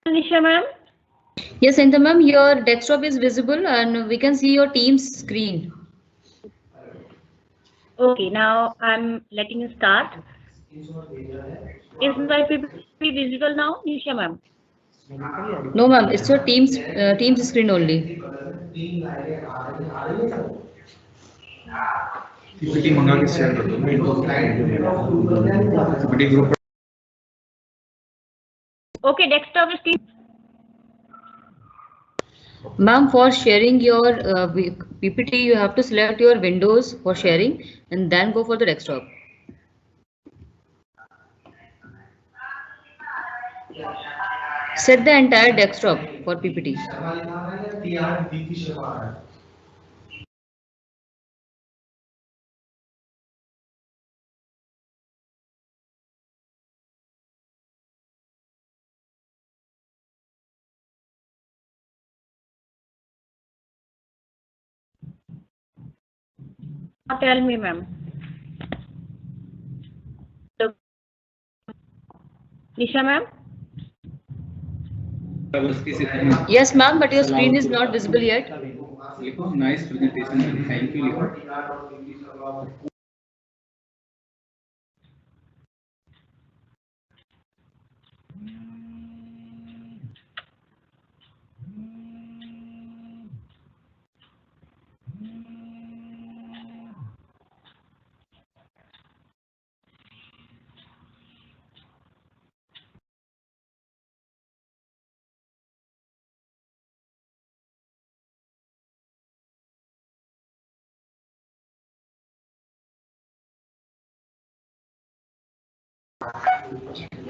Nisha ma'am? Yes, Santa ma'am, your desktop is visible and we can see your Teams screen. Okay, now I'm letting you start. Is my PPT visible now, Nisha ma'am? No ma'am, it's your Teams screen only. PPT मंगा के share कर दो। PPT group. Okay, desktop is Ma'am, for sharing your PPT, you have to select your Windows for sharing and then go for the desktop. Set the entire desktop for PPT. Tell me, ma'am. Nisha ma'am? Yes ma'am, but your screen is not visible yet. Nice presentation. Thank you.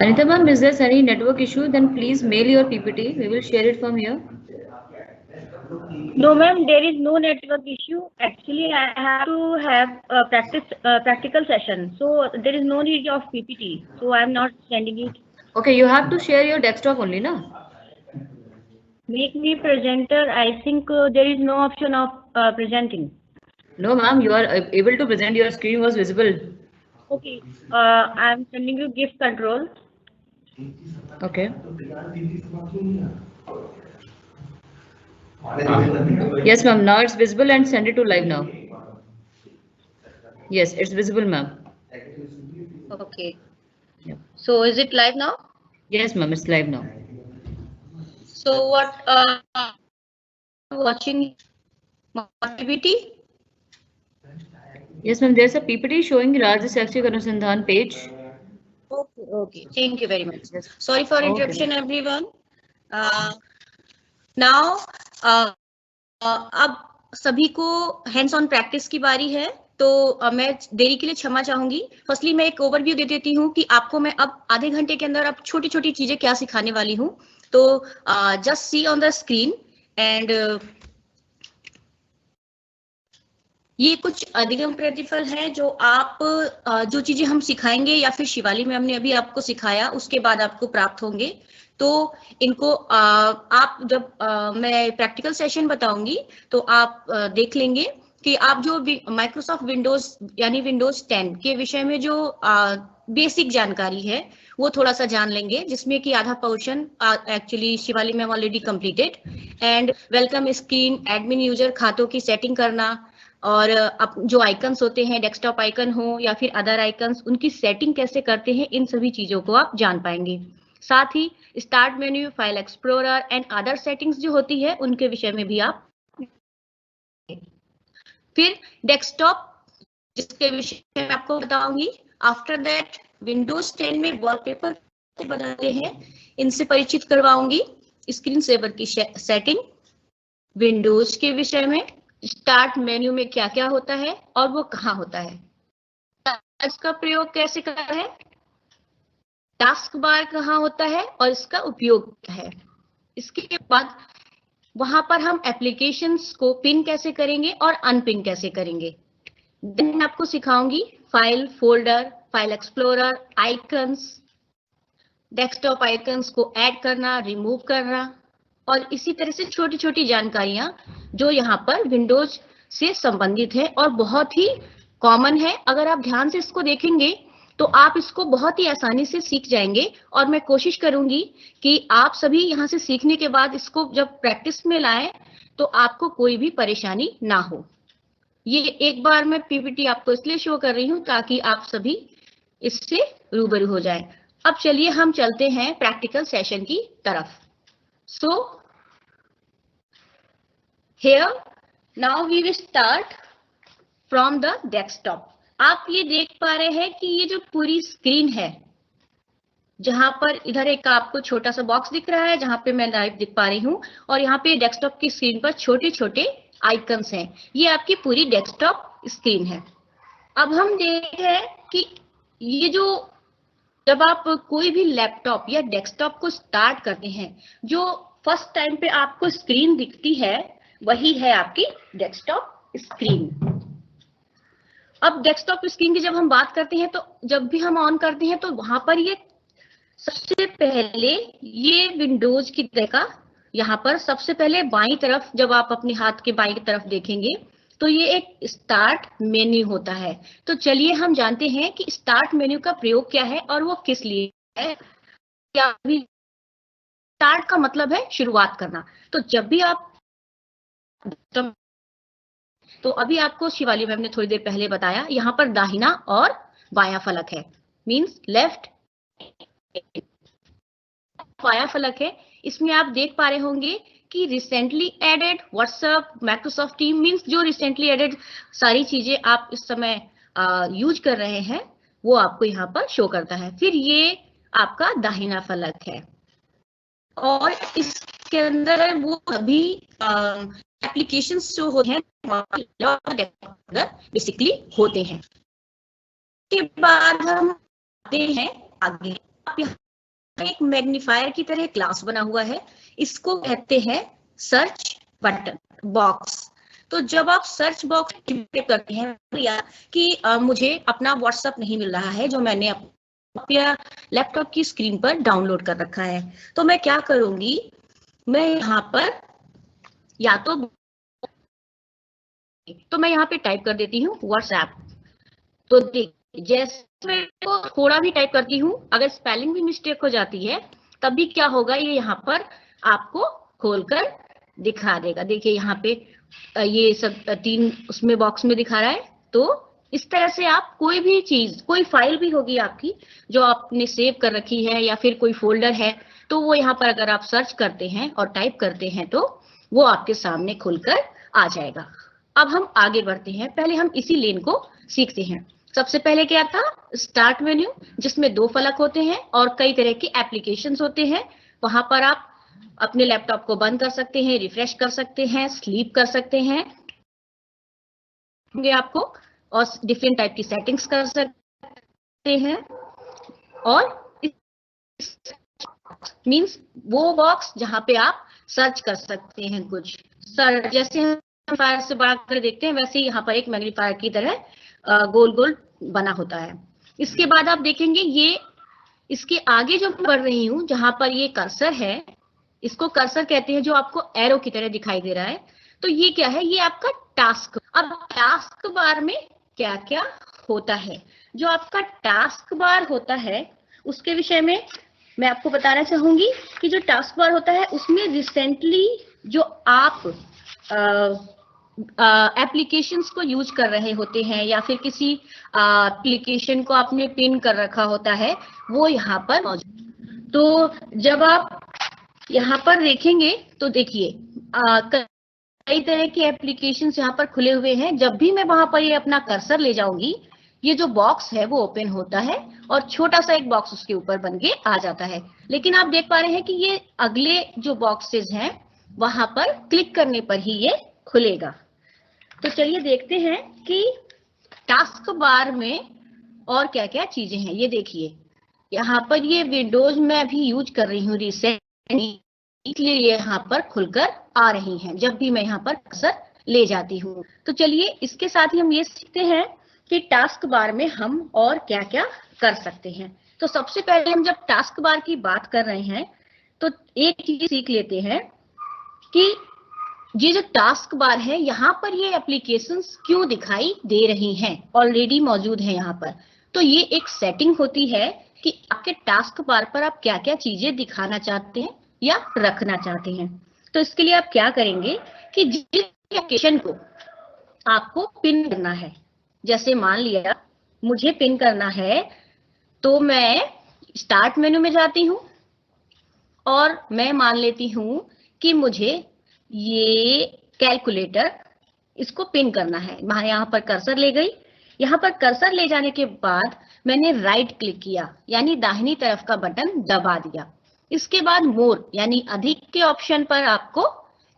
Anita ma'am, is there any network issue? Then please mail your PPT. We will share it from here. No, ma'am, there is no network issue. Actually, I have to have a practical session. So there is no need of PPT. So I'm not sending it Okay, you have to share your desktop only, na? Make me presenter. I think there is no option of presenting. No, ma'am, you are able to present. Your screen was visible. Okay. I am sending you gift control. Okay. Yes, ma'am. Now it's visible and send it to live now. Yes, it's visible, ma'am. Okay. Yeah. So is it live now? Yes, ma'am. It's live now. So what watching my PPT? Yes, ma'am. There's a PPT showing Rajya Shakshik Anusandhan page. Okay, okay. Thank you very much. Sorry for interruption, everyone. Now, अब सभी को hands on practice की बारी है, तो मैं देरी के लिए क्षमा चाहूंगी। फर्स्टली मैं एक ओवरव्यू दे देती हूँ कि आपको मैं अब आधे घंटे के अंदर अब छोटी छोटी चीजें क्या सिखाने वाली हूँ। तो just see on the screen and ये कुछ अधिगम प्रतिफल है जो आप जो चीजें हम सिखाएंगे या फिर शिवाली मैम ने अभी आपको सिखाया उसके बाद आपको प्राप्त होंगे। तो इनको आप जब मैं प्रैक्टिकल सेशन बताऊंगी तो आप देख लेंगे कि आप जो माइक्रोसॉफ्ट विंडोज यानी विंडोज 10 के विषय में जो बेसिक जानकारी है वो थोड़ा सा जान लेंगे, जिसमें कि आधा portion actually Shivali ma'am already completed. And welcome screen, admin user खातों की सेटिंग करना और जो आइकन्स होते हैं, डेस्कटॉप आइकन हो या फिर अदर आइकन्स, उनकी सेटिंग कैसे करते हैं, इन सभी चीजों को आप जान पाएंगे। साथ ही start menu, file explorer and other settings जो होती है उनके विषय में भी आप। फिर डेस्कटॉप जिसके विषय में आपको बताऊंगी। आफ्टर दैट विंडोज 10 में वॉलपेपर बनाते हैं, इनसे परिचित करवाऊंगी। स्क्रीन सेवर की सेटिंग, विंडोज के विषय में, स्टार्ट मेन्यू में क्या क्या होता है और वो कहाँ होता है, इसका प्रयोग कैसे करना है, टास्क बार कहाँ होता है और इसका उपयोग क्या है। इसके बाद वहां पर हम एप्लीकेशंस को पिन कैसे करेंगे और अनपिन कैसे करेंगे। देन मैं आपको सिखाऊंगी file, folder, file explorer, icons, desktop icons को ऐड करना, रिमूव करना और इसी तरह से छोटी छोटी जानकारियां जो यहाँ पर विंडोज से संबंधित है और बहुत ही कॉमन है। अगर आप ध्यान से इसको देखेंगे तो आप इसको बहुत ही आसानी से सीख जाएंगे और मैं कोशिश करूंगी कि आप सभी यहाँ से सीखने के बाद इसको जब प्रैक्टिस में लाएं तो आपको कोई भी परेशानी ना हो। ये एक बार मैं पीपीटी आपको इसलिए शो कर रही हूँ ताकि आप सभी इससे रूबरू हो जाएं। अब चलिए हम चलते हैं प्रैक्टिकल सेशन की तरफ। So here now we will start from the desktop. आप ये देख पा रहे हैं कि ये जो पूरी स्क्रीन है, जहां पर इधर एक आपको छोटा सा बॉक्स दिख रहा है जहां पे मैं लाइव दिख पा रही हूँ और यहाँ पे डेस्कटॉप की स्क्रीन पर छोटे छोटे आइकन्स हैं। ये आपकी पूरी डेस्कटॉप स्क्रीन है। अब हम देख रहे हैं कि ये जो जब आप कोई भी लैपटॉप या डेस्कटॉप को स्टार्ट करते हैं, जो फर्स्ट टाइम पे आपको स्क्रीन दिखती है वही है आपकी डेस्कटॉप स्क्रीन। अब डेस्कटॉप स्क्रीन की जब हम बात करते हैं तो जब भी हम ऑन करते हैं तो वहां पर ये सबसे पहले ये विंडोज की तरह का यहाँ पर सबसे पहले बाईं तरफ जब आप अपने हाथ के बाईं तरफ देखेंगे तो ये एक स्टार्ट मेन्यू होता है। तो चलिए हम जानते हैं कि स्टार्ट मेन्यू का प्रयोग क्या है और वो किस लिए है। क्या भी स्टार्ट का मतलब है शुरुआत करना। तो जब भी आप तो अभी आपको शिवाली मैम ने थोड़ी देर पहले बताया यहाँ पर दाहिना और बायां फलक है, मींस लेफ्ट बायां फलक है। इसमें आप देख पा रहे होंगे कि recently added WhatsApp, Microsoft team, means जो रिसेंटली एडेड सारी चीजें आप इस समय यूज कर रहे हैं वो आपको यहाँ पर शो करता है। फिर ये आपका दाहिना फलक है और इसके अंदर वो सभी एप्लीकेशंस जो होते हैं बेसिकली होते हैं। के बाद हम आते हैं आगे। आप यहाँ एक मैग्नीफायर की तरह क्लास बना हुआ है, इसको कहते हैं सर्च बटन बॉक्स। तो जब आप सर्च बॉक्स करते हैं कि मुझे अपना व्हाट्सएप नहीं मिल रहा है जो मैंने या लैपटॉप की स्क्रीन पर डाउनलोड कर रखा है। तो मैं क्या करूंगी, मैं यहाँ पर या तो मैं यहाँ पे टाइप कर देती हूँ व्हाट्सएप। तो देखिए जैसे मैं थोड़ा भी टाइप करती हूँ, अगर स्पेलिंग भी मिस्टेक हो जाती है तब भी क्या होगा, ये यहाँ पर आपको खोलकर दिखा देगा। देखिए यहाँ पे ये सब 3 उसमें बॉक्स में दिखा रहा है। तो इस तरह से आप कोई भी चीज, कोई फाइल भी होगी आपकी जो आपने सेव कर रखी है या फिर कोई फोल्डर है, तो वो यहाँ पर अगर आप सर्च करते हैं और टाइप करते हैं तो वो आपके सामने खुलकर आ जाएगा। अब हम आगे बढ़ते हैं, पहले हम इसी लेन को सीखते हैं। सबसे पहले क्या था, स्टार्ट मेन्यू, जिसमें 2 फलक होते हैं और कई तरह के एप्लीकेशंस होते हैं। वहां पर आप अपने लैपटॉप को बंद कर सकते हैं, रिफ्रेश कर सकते हैं, स्लीप कर सकते हैं आपको, और डिफरेंट टाइप की सेटिंग्स कर सकते हैं। और मींस वो बॉक्स जहां पे आप सर्च कर सकते हैं कुछ सर्च, जैसे हम मैग्नीफायर से बड़ा कर देखते हैं वैसे ही यहाँ पर एक मैग्नीफायर की तरह गोल गोल बना होता है। इसके बाद आप देखेंगे ये इसके आगे जो मैं बढ़ रही हूँ, जहां पर ये कर्सर है, इसको कर्सर कहते हैं, जो आपको एरो की तरह दिखाई दे रहा है। तो ये क्या है, ये आपका टास्क। अब टास्क बार में क्या क्या होता है, जो आपका टास्क बार होता है उसके विषय में मैं आपको बताना चाहूंगी कि जो टास्क बार होता है उसमें रिसेंटली जो आप एप्लीकेशंस को यूज कर रहे होते हैं या फिर किसी एप्लीकेशन को आपने पिन कर रखा होता है, वो यहाँ पर मौजूद। तो जब आप यहाँ पर देखेंगे तो देखिए कई तरह के एप्लीकेशंस यहाँ पर खुले हुए हैं। जब भी मैं वहां पर ये अपना कर्सर ले जाऊंगी, ये जो बॉक्स है वो ओपन होता है और छोटा सा एक बॉक्स उसके ऊपर बन के आ जाता है। लेकिन आप देख पा रहे हैं कि ये अगले जो बॉक्सेस हैं वहां पर क्लिक करने पर ही ये खुलेगा। तो चलिए देखते हैं कि टास्क बार में और क्या क्या चीजें हैं। ये देखिए यहाँ पर ये विंडोज में भी यूज कर रही हूँ रिसेंटली, इसलिए ये यहाँ पर खुलकर आ रही हैं जब भी मैं यहाँ पर कर्सर ले जाती हूँ। तो चलिए इसके साथ ही हम ये सीखते हैं कि टास्क बार में हम और क्या क्या कर सकते हैं। तो सबसे पहले हम जब टास्क बार की बात कर रहे हैं तो एक चीज सीख लेते हैं कि ये जो टास्क बार है यहाँ पर ये एप्लीकेशंस क्यों दिखाई दे रही हैं, ऑलरेडी मौजूद है यहाँ पर। तो ये एक सेटिंग होती है कि आपके टास्क बार पर आप क्या क्या चीजें दिखाना चाहते हैं या रखना चाहते हैं। तो इसके लिए आप क्या करेंगे कि जिस एप्लीकेशन को आपको पिन करना है, जैसे मान लिया मुझे पिन करना है, तो मैं स्टार्ट मेनू में जाती हूँ और मैं मान लेती हूँ कि मुझे ये कैलकुलेटर इसको पिन करना है। मैं यहाँ पर कर्सर ले गई, यहाँ पर कर्सर ले जाने के बाद मैंने राइट क्लिक किया यानी दाहिनी तरफ का बटन दबा दिया। इसके बाद मोर यानी अधिक के ऑप्शन पर आपको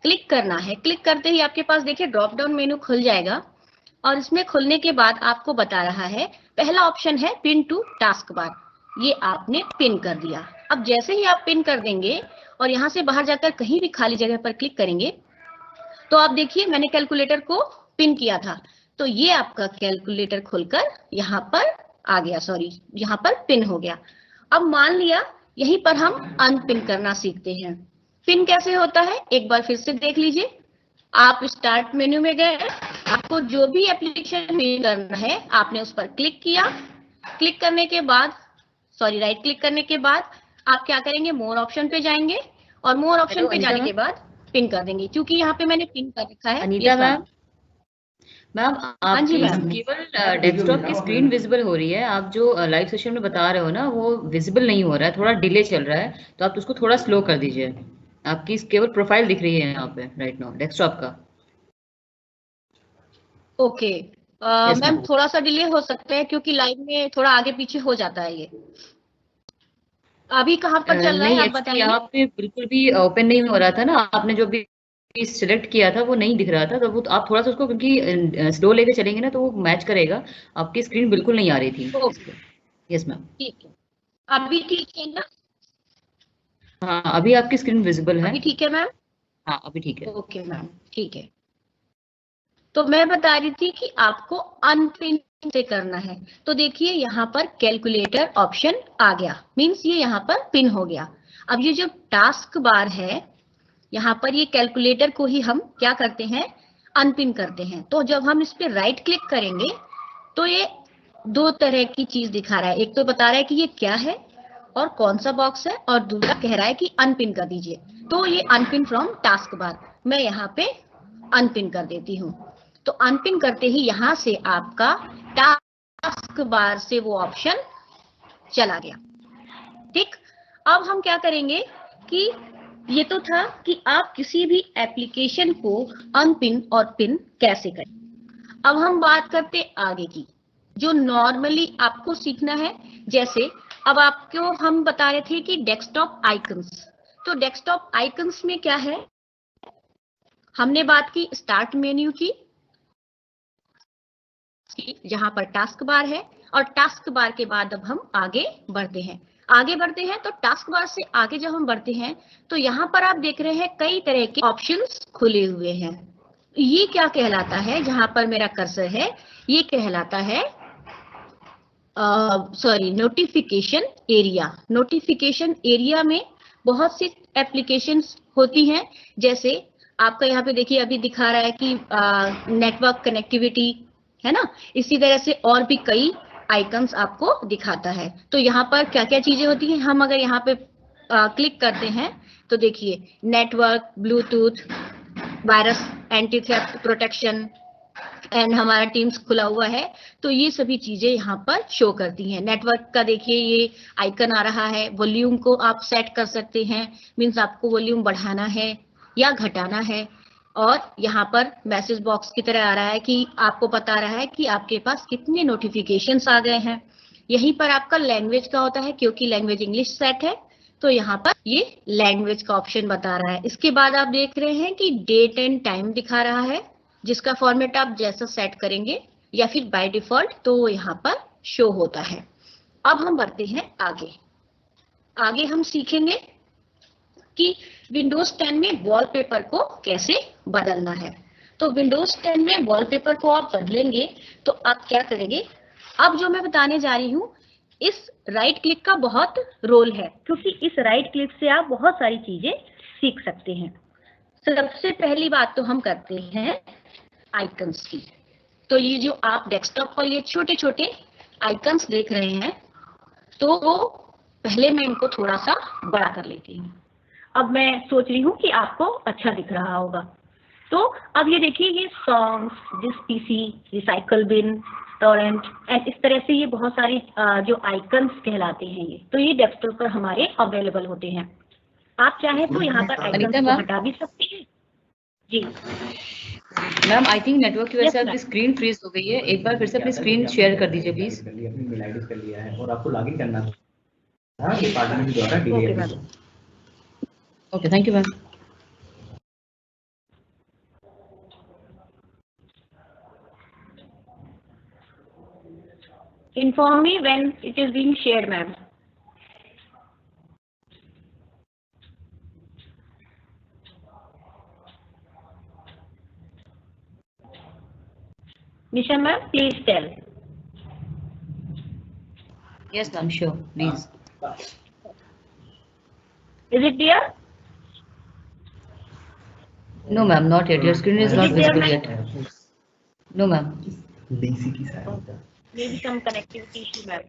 क्लिक करना है। क्लिक करते ही आपके पास देखिए ड्रॉप डाउन मेनू खुल जाएगा और इसमें खुलने के बाद आपको बता रहा है, पहला ऑप्शन है पिन टू टास्क बार, ये आपने पिन कर दिया। अब जैसे ही आप पिन कर देंगे और यहाँ से बाहर जाकर कहीं भी खाली जगह पर क्लिक करेंगे तो आप देखिए मैंने कैलकुलेटर को पिन किया था, तो ये आपका कैलकुलेटर खुलकर यहाँ पर आ गया, सॉरी यहाँ पर पिन हो गया। अब मान लिया यहीं पर हम अनपिन करना सीखते हैं। पिन कैसे होता है एक बार फिर से देख लीजिए। आप स्टार्ट मेन्यू में गए, आपको जो भी एप्लीकेशन पिन करना है आपने उस पर क्लिक किया। क्लिक करने के बाद राइट क्लिक करने के बाद आप क्या करेंगे, मोर ऑप्शन पे जाएंगे और मोर ऑप्शन पे जाने के बाद पिन कर देंगे। क्योंकि यहाँ पे मैंने पिन कर रखा है। अनीता मैम आपकी केवल डेस्कटॉप की स्क्रीन विजिबल हो रही है, आप जो लाइव सेशन में बता रहे हो ना वो विजिबल नहीं हो रहा है, थोड़ा डिले चल रहा है, तो आप उसको थोड़ा स्लो कर दीजिए। आपकी केवल प्रोफाइल दिख रही है यहाँ पे राइट नाउ डेस्कटॉप का। ओके मैम थोड़ा सा डिले हो सकता है क्योंकि लाइव में थोड़ा आगे पीछे हो जाता है। ये अभी कहाँ पर चल रहा है आप बताइए। यहाँ पे बिल्कुल भी ओपन नहीं हो रहा था ना, आपने जो भी सिलेक्ट किया था वो नहीं दिख रहा था, तो वो आप थोड़ा सा उसको क्योंकि स्लो लेके चलेंगे ना तो वो मैच करेगा। आपकी स्क्रीन बिल्कुल नहीं आ रही थी। यस मैम ठीक है, अभी ठीक है ना? हाँ अभी आपकी स्क्रीन विजिबल है। अभी ठीक है मैम? हाँ अभी ठीक है। ओके मैम ठीक है। तो मैं बता रही थी कि आपको अनपिन से करना है। तो देखिए यहाँ पर कैलकुलेटर ऑप्शन आ गया, मीन्स ये यहाँ पर पिन हो गया। अब ये जो टास्क बार है यहाँ पर, ये कैलकुलेटर को ही हम क्या करते हैं, अनपिन करते हैं। तो जब हम इस पे राइट क्लिक करेंगे तो ये दो तरह की चीज दिखा रहा है। एक तो बता रहा है कि ये क्या है और कौन सा बॉक्स है, और दूसरा कह रहा है कि अनपिन कर दीजिए। तो ये अनपिन फ्रॉम टास्क बार, मैं यहाँ पे अनपिन कर देती हूँ। तो अनपिन करते ही यहाँ से आपका टास्क बार से वो ऑप्शन चला गया। ठीक, अब हम क्या करेंगे कि ये तो था कि आप किसी भी एप्लीकेशन को अनपिन और पिन कैसे करें। अब हम बात करते आगे की, जो नॉर्मली आपको सीखना है। जैसे अब आपको हम बता रहे थे कि डेस्कटॉप आइकन्स, तो डेस्कटॉप आइकन्स में क्या है, हमने बात की स्टार्ट मेन्यू की, जहां पर टास्क बार है, और टास्क बार के बाद अब हम आगे बढ़ते हैं। तो टास्क बार से आगे जब हम बढ़ते हैं तो यहाँ पर आप देख रहे हैं कई तरह के ऑप्शंस खुले हुए हैं। ये क्या कहलाता है, जहां पर मेरा कर्सर है, ये कहलाता है नोटिफिकेशन एरिया। नोटिफिकेशन एरिया में बहुत सी एप्लीकेशंस होती हैं, जैसे आपका यहाँ पे देखिए अभी दिखा रहा है कि नेटवर्क कनेक्टिविटी है ना, इसी तरह से और भी कई आइकन्स आपको दिखाता है। तो यहाँ पर क्या क्या चीजें होती हैं, हम अगर यहाँ पे क्लिक करते हैं तो देखिए network, Bluetooth, virus, anti theft protection and हमारा टीम्स खुला हुआ है। तो ये सभी चीजें यहाँ पर शो करती हैं। नेटवर्क का देखिए ये आइकन आ रहा है, वॉल्यूम को आप सेट कर सकते हैं, मीन्स आपको वॉल्यूम बढ़ाना है या घटाना है। और यहाँ पर मैसेज बॉक्स की तरह आ रहा है कि आपको बता रहा है कि आपके पास कितने नोटिफिकेशंस आ गए हैं। यहीं पर आपका लैंग्वेज का होता है, क्योंकि लैंग्वेज इंग्लिश सेट है तो यहाँ पर ये लैंग्वेज का ऑप्शन बता रहा है। इसके बाद आप देख रहे हैं कि डेट एंड टाइम दिखा रहा है, जिसका फॉर्मेट आप जैसा सेट करेंगे या फिर बाय डिफॉल्ट तो यहाँ पर शो होता है। अब हम बढ़ते हैं आगे हम सीखेंगे कि विंडोज 10 में वॉलपेपर को कैसे बदलना है। तो विंडोज 10 में वॉलपेपर को आप बदलेंगे तो आप क्या करेंगे, अब जो मैं बताने जा रही हूँ, इस राइट क्लिक का बहुत रोल है, क्योंकि इस राइट क्लिक से आप बहुत सारी चीजें सीख सकते हैं। सबसे पहली बात तो हम करते हैं आइकन्स की। तो ये जो आप डेस्कटॉप पर ये छोटे छोटे आइकन्स देख रहे हैं, तो पहले मैं इनको थोड़ा सा बड़ा कर लेती हूँ। अब मैं सोच रही हूँ कि आपको अच्छा दिख रहा होगा। तो अब ये देखिए, ये songs, this PC, recycle bin, torrent and इस तरह से ये बहुत सारी जो आइकन्स कहलाते हैं ये, तो ये डेस्कटॉप पर हमारे अवेलेबल होते हैं। आप चाहे तो यहाँ पर आइकन्स को हटा भी सकते हैं। जी मैम, आई थिंक नेटवर्क की वजह से आपकी स्क्रीन फ्रीज हो गई है। एक बार फिर से अपनी स्क्रीन शेयर कर दीजिए प्लीज। अपनी मेल आईडी कर लिया है और आपको लॉगिन करना था डिपार्टमेंट द्वारा DL. Okay, thank you ma'am. Inform me when it is being shared, ma'am. Nisha ma'am, please tell. Yes ma'am, sure, please. Is it clear? No ma'am, not yet. Your screen is not visible yet. No ma'am. लेसी की side Maybe some connectivity issue, ma'am.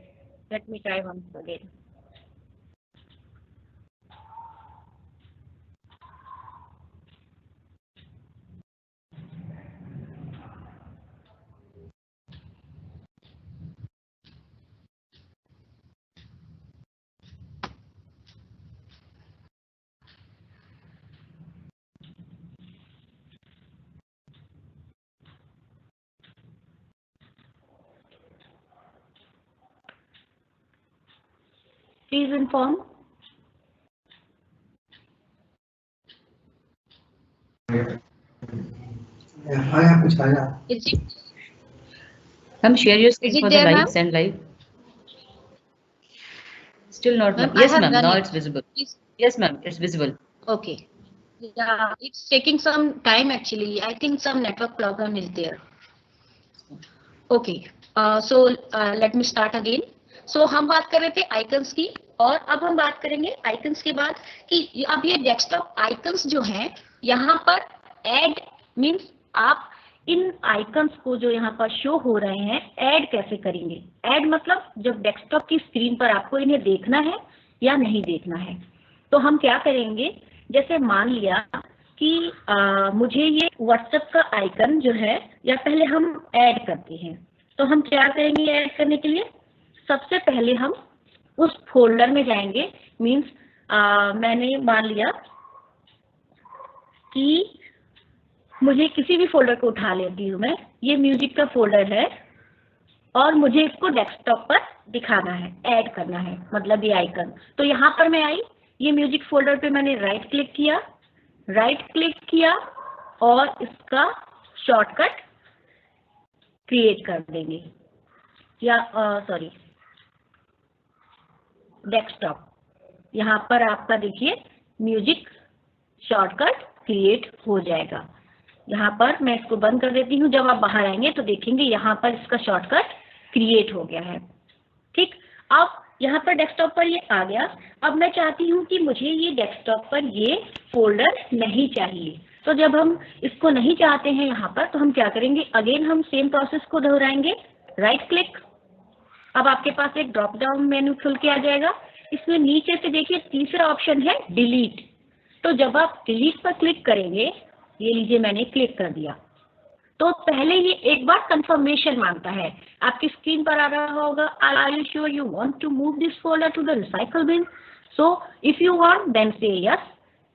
Let me try once again. Please inform. कुछ आया। Is it? Ma'am, share your screen Is it for the there, live, ma'am? send live. Still not, Ma'am, ma'am. I Yes have ma'am, done now it. it's visible. Please. Yes ma'am, it's visible. Okay. Yeah, it's taking some time actually. I think some network problem is there. Okay. So let me start again. सो हम बात कर रहे थे icons की, और अब हम बात करेंगे आइकन्स के बाद कि अब ये डेस्कटॉप आइकन्स जो हैं, यहाँ पर ऐड मीन्स आप इन आइकन्स को जो यहाँ पर शो हो रहे हैं ऐड कैसे करेंगे। ऐड मतलब जब डेस्कटॉप की स्क्रीन पर आपको इन्हें देखना है या नहीं देखना है, तो हम क्या करेंगे, जैसे मान लिया कि मुझे ये व्हाट्सएप का आइकन जो है, या पहले हम ऐड करते हैं, तो हम क्या करेंगे ऐड करने के लिए, सबसे पहले हम उस फोल्डर में जाएंगे। मीन्स मैंने मान लिया कि मुझे किसी भी फोल्डर को उठा लेती हूँ मैं, ये म्यूजिक का फोल्डर है और मुझे इसको डेस्कटॉप पर दिखाना है, ऐड करना है, मतलब ये आइकन। तो यहाँ पर मैं आई, ये म्यूजिक फोल्डर पे मैंने राइट क्लिक किया और इसका शॉर्टकट क्रिएट कर देंगे, या सॉरी डेस्कटॉप, यहाँ पर आपका देखिए म्यूजिक शॉर्टकट क्रिएट हो जाएगा। यहाँ पर मैं इसको बंद कर देती हूँ, जब आप बाहर आएंगे तो देखेंगे यहाँ पर इसका शॉर्टकट क्रिएट हो गया है। ठीक, अब यहाँ पर डेस्कटॉप पर ये आ गया। अब मैं चाहती हूँ कि मुझे ये डेस्कटॉप पर ये फोल्डर नहीं चाहिए, तो जब हम इसको नहीं चाहते हैं यहाँ पर, तो हम क्या करेंगे, अगेन हम सेम प्रोसेस को दोहराएंगे, राइट क्लिक। अब आपके पास एक ड्रॉप डाउन मेन्यू खुल के आ जाएगा, इसमें नीचे से देखिए तीसरा ऑप्शन है डिलीट। तो जब आप डिलीट पर क्लिक करेंगे, ये लीजिए मैंने क्लिक कर दिया, तो पहले ये एक बार कंफर्मेशन मांगता है। आपकी स्क्रीन पर आ रहा होगा, are you sure you want to move this folder to the recycle bin, so if you want then say yes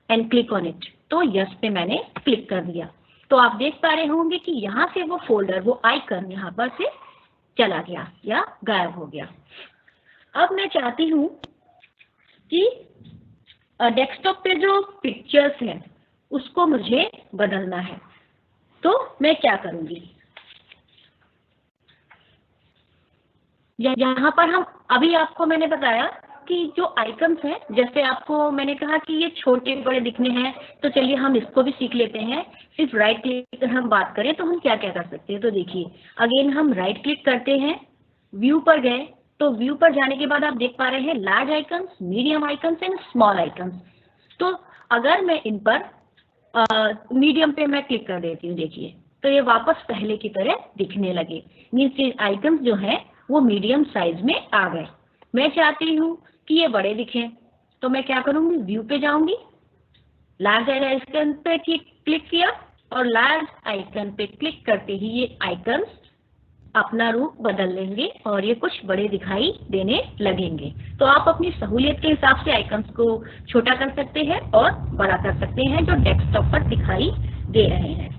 and click on it. तो यस पे मैंने क्लिक कर दिया, तो आप देख पा रहे होंगे कि यहाँ से वो फोल्डर, वो आइकन यहाँ पर से चला गया या गायब हो गया। अब मैं चाहती हूँ कि डेस्कटॉप पे जो पिक्चर्स हैं उसको मुझे बदलना है, तो मैं क्या करूंगी, यहाँ पर हम अभी आपको मैंने बताया कि जो आइकन्स हैं, जैसे आपको मैंने कहा कि ये छोटे बड़े दिखने हैं, तो चलिए हम इसको भी सीख लेते हैं। सिर्फ राइट क्लिक कर हम बात करें तो हम क्या क्या कर सकते हैं, तो देखिए अगेन हम राइट क्लिक करते हैं, व्यू पर गए, तो व्यू पर जाने के बाद आप देख पा रहे हैं large icons, medium icons and small icons. तो अगर मैं इन पर मीडियम पे मैं क्लिक कर देती हूँ, देखिए तो ये वापस पहले की तरह दिखने लगे, मीन्स ये आइकन्स जो हैं वो मीडियम साइज में आ गए। मैं चाहती हूँ कि ये बड़े दिखें, तो मैं क्या करूँगी, व्यू पे जाऊँगी, लार्ज आइकन पे क्लिक किया और लार्ज आइकन पे क्लिक करते ही ये आइकन्स अपना रूप बदल लेंगे और ये कुछ बड़े दिखाई देने लगेंगे। तो आप अपनी सहूलियत के हिसाब से आइकन्स को छोटा कर सकते हैं और बड़ा कर सकते हैं जो डेस्कटॉप पर दिखाई दे रहे हैं।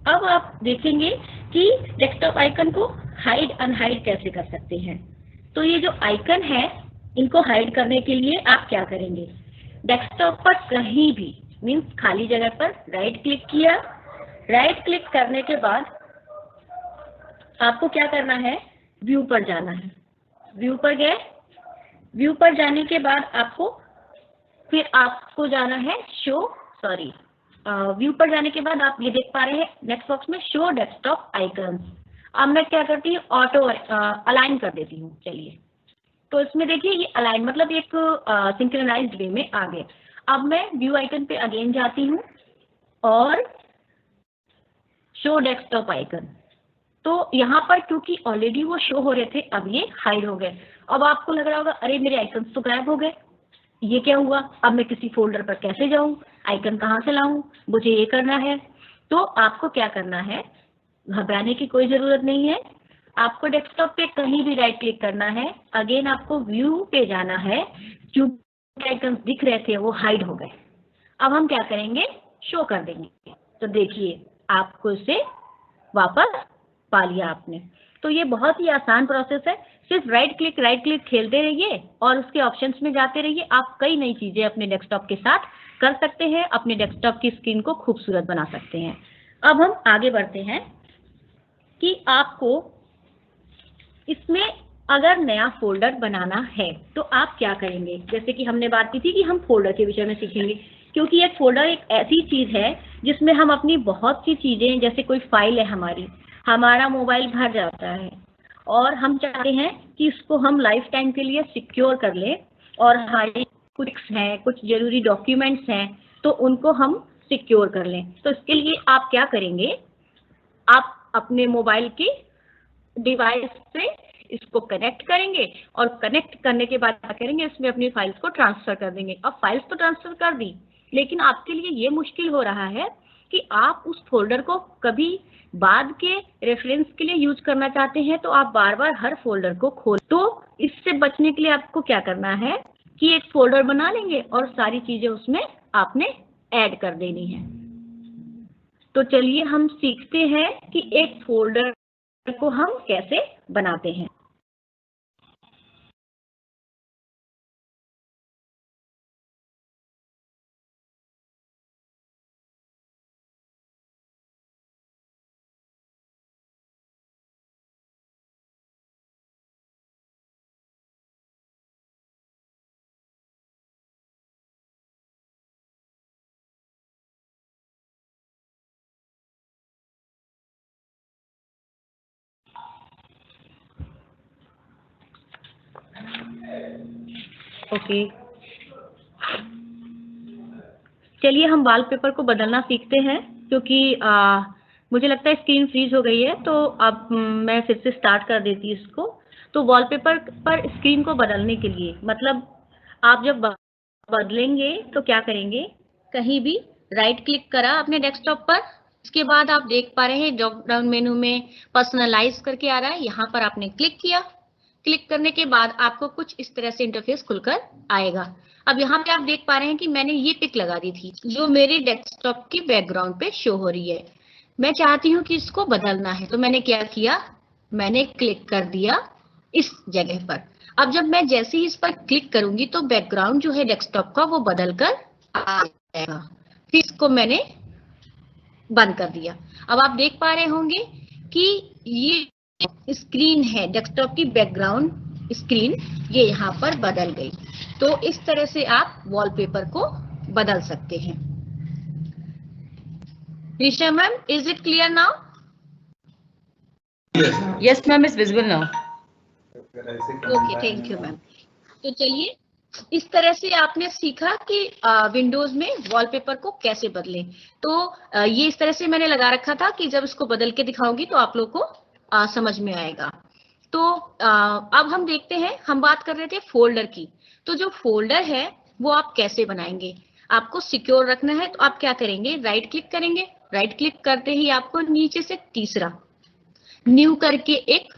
अब आप देखेंगे कि डेस्कटॉप आइकन को हाइड अनहाइड कैसे कर सकते हैं। तो ये जो आइकन है, इनको हाइड करने के लिए आप क्या करेंगे, डेस्कटॉप पर कहीं भी मीन्स खाली जगह पर राइट क्लिक किया, राइट क्लिक करने के बाद आपको क्या करना है, व्यू पर जाना है, व्यू पर गए, व्यू पर जाने के बाद आपको जाना है व्यू पर जाने के बाद आप ये देख पा रहे हैं नेक्स्ट बॉक्स में शो डेस्कटॉप आइकन्स। अब मैं क्या करती हूँ, ऑटो अलाइन कर देती हूँ। चलिए, तो इसमें देखिए ये अलाइन मतलब एक सिंक्रोनाइज्ड वे में आ गए। अब मैं व्यू आइकन पे अगेन जाती हूँ और शो डेस्कटॉप आइकन, तो यहाँ पर क्योंकि ऑलरेडी वो शो हो रहे थे, अब ये हाइड हो गए। अब आपको लग रहा होगा अरे मेरे आइकन्स तो गायब हो गए, ये क्या हुआ, अब मैं किसी फोल्डर पर कैसे जाऊँ, आइकन कहाँ से लाऊं, मुझे ये करना है। तो आपको क्या करना है, घबराने की कोई ज़रूरत नहीं है। आपको डेस्कटॉप पे कहीं भी राइट क्लिक करना है, अगेन आपको व्यू पे जाना है, क्योंकि आइकन्स दिख रहे थे वो हाइड हो गए। अब हम क्या करेंगे, शो कर देंगे। तो देखिए आपको इसे वापस पा लिया आपने। तो ये बहुत ही आसान प्रोसेस है, सिर्फ राइट क्लिक खेलते रहिए और उसके ऑप्शंस में जाते रहिए। आप कई नई चीज़ें अपने डेस्कटॉप के साथ कर सकते हैं, अपने डेस्कटॉप की स्क्रीन को खूबसूरत बना सकते हैं। अब हम आगे बढ़ते हैं कि आपको इसमें अगर नया फोल्डर बनाना है तो आप क्या करेंगे। जैसे कि हमने बात की थी कि हम फोल्डर के विषय में सीखेंगे, क्योंकि एक फोल्डर एक ऐसी चीज़ है जिसमें हम अपनी बहुत सी चीज़ें, जैसे कोई फाइल है हमारी, हमारा मोबाइल भर जाता है और हम चाहते हैं कि इसको हम लाइफ टाइम के लिए सिक्योर कर लें, और हमारी कुछ हैं, कुछ जरूरी डॉक्यूमेंट्स हैं, तो उनको हम सिक्योर कर लें। तो इसके लिए आप क्या करेंगे, आप अपने मोबाइल की डिवाइस से इसको कनेक्ट करेंगे और कनेक्ट करने के बाद क्या करेंगे, इसमें अपनी फाइल्स को ट्रांसफर कर देंगे। अब फाइल्स तो ट्रांसफर कर दी, लेकिन आपके लिए ये मुश्किल हो रहा है कि आप उस फोल्डर को कभी बाद के रेफरेंस के लिए यूज करना चाहते हैं, तो आप बार बार हर फोल्डर को खोल। तो इससे बचने के लिए आपको क्या करना है कि एक फोल्डर बना लेंगे और सारी चीजें उसमें आपने ऐड कर देनी है। तो चलिए हम सीखते हैं कि एक फोल्डर को हम कैसे बनाते हैं। ओके, चलिए हम वॉलपेपर को बदलना सीखते हैं, क्योंकि मुझे लगता है स्क्रीन फ्रीज हो गई है। तो अब मैं फिर से स्टार्ट कर देती हूँ इसको। तो वॉलपेपर पर स्क्रीन को बदलने के लिए, मतलब आप जब बदलेंगे तो क्या करेंगे, कहीं भी राइट क्लिक करा अपने डेस्कटॉप पर, इसके बाद आप देख पा रहे हैं ड्रॉप डाउन मेनू में पर्सनलाइज करके आ रहा है, यहाँ पर आपने क्लिक किया। क्लिक करने के बाद आपको कुछ इस तरह से इंटरफेस खुलकर आएगा। अब यहाँ पे आप देख पा रहे हैं कि मैंने ये पिक लगा दी थी जो मेरे डेस्कटॉप की बैकग्राउंड पे शो हो रही है। मैं चाहती हूँ कि इसको बदलना है, तो मैंने क्या किया, मैंने क्लिक कर दिया इस जगह पर। अब जब मैं जैसे ही इस पर क्लिक करूंगी तो बैकग्राउंड जो है डेस्कटॉप का वो बदल कर आ जाएगा। फिर इसको मैंने बंद कर दिया। अब आप देख पा रहे होंगे कि ये स्क्रीन है, डेस्कटॉप की बैकग्राउंड स्क्रीन, ये यहाँ पर बदल गई। तो इस तरह से आप वॉलपेपर को बदल सकते हैं। Risha ma'am, is it clear now? Yes ma'am, it's visible now. Okay, thank you ma'am. तो चलिए, इस तरह से आपने सीखा कि विंडोज में वॉलपेपर को कैसे बदलें। तो ये इस तरह से मैंने लगा रखा था कि जब इसको बदल के दिखाऊंगी तो आप लोग को समझ में आएगा। तो अब हम देखते हैं, हम बात कर रहे थे फोल्डर की। तो जो फोल्डर है वो आप कैसे बनाएंगे, आपको सिक्योर रखना है, तो आप क्या करेंगे, राइट क्लिक करेंगे। राइट क्लिक करते ही आपको नीचे से तीसरा न्यू करके एक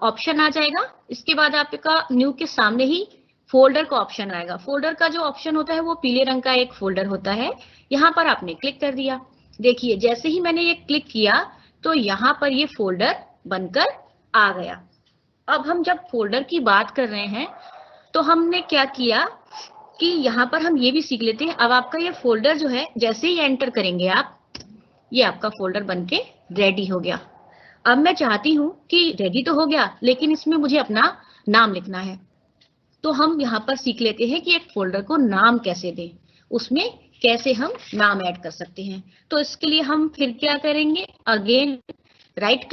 ऑप्शन आ जाएगा। इसके बाद आपका न्यू के सामने ही फोल्डर का ऑप्शन आएगा। फोल्डर का जो ऑप्शन होता है वो पीले रंग का एक फोल्डर होता है। यहाँ पर आपने क्लिक कर दिया। देखिए जैसे ही मैंने ये क्लिक किया तो यहाँ पर ये फोल्डर बनकर आ गया। अब हम जब फोल्डर की बात कर रहे हैं तो हमने क्या किया कि यहाँ पर हम ये भी सीख लेते हैं। अब आपका ये फोल्डर जो है जैसे ही एंटर करेंगे आप, ये आपका फोल्डर बनके रेडी हो गया। अब मैं चाहती हूँ कि रेडी तो हो गया लेकिन इसमें मुझे अपना नाम लिखना है। तो हम यहाँ पर सीख लेते हैं कि एक फोल्डर को नाम कैसे दें, उसमें कैसे हम नाम ऐड कर सकते हैं। तो इसके लिए हम फिर क्या करेंगे, अगेन राइट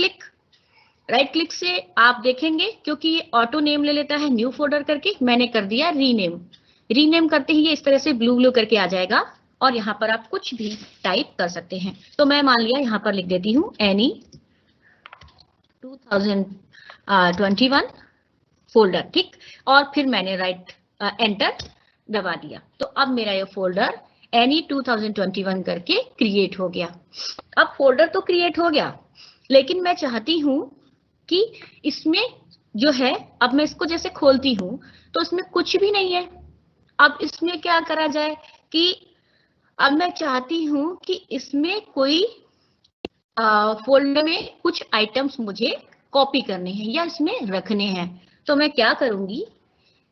क्लिक से आप देखेंगे क्योंकि ये ऑटो नेम ले लेता है न्यू फोल्डर करके, मैंने कर दिया रीनेम करते ही ये इस तरह से ब्लू करके आ जाएगा और यहाँ पर आप कुछ भी टाइप कर सकते हैं। तो मैं मान लिया यहाँ पर लिख देती हूँ एनी 2021 फोल्डर, ठीक, और फिर मैंने राइट एंटर दबा दिया। तो अब मेरा ये फोल्डर एनी 2021 करके क्रिएट हो गया। अब फोल्डर तो क्रिएट हो गया लेकिन मैं चाहती हूँ कि इसमें जो है, अब मैं इसको जैसे खोलती हूँ तो इसमें कुछ भी नहीं है। अब इसमें क्या करा जाए कि अब मैं चाहती हूँ कि इसमें कोई फोल्डर में कुछ आइटम्स मुझे कॉपी करने हैं या इसमें रखने हैं। तो मैं क्या करूंगी,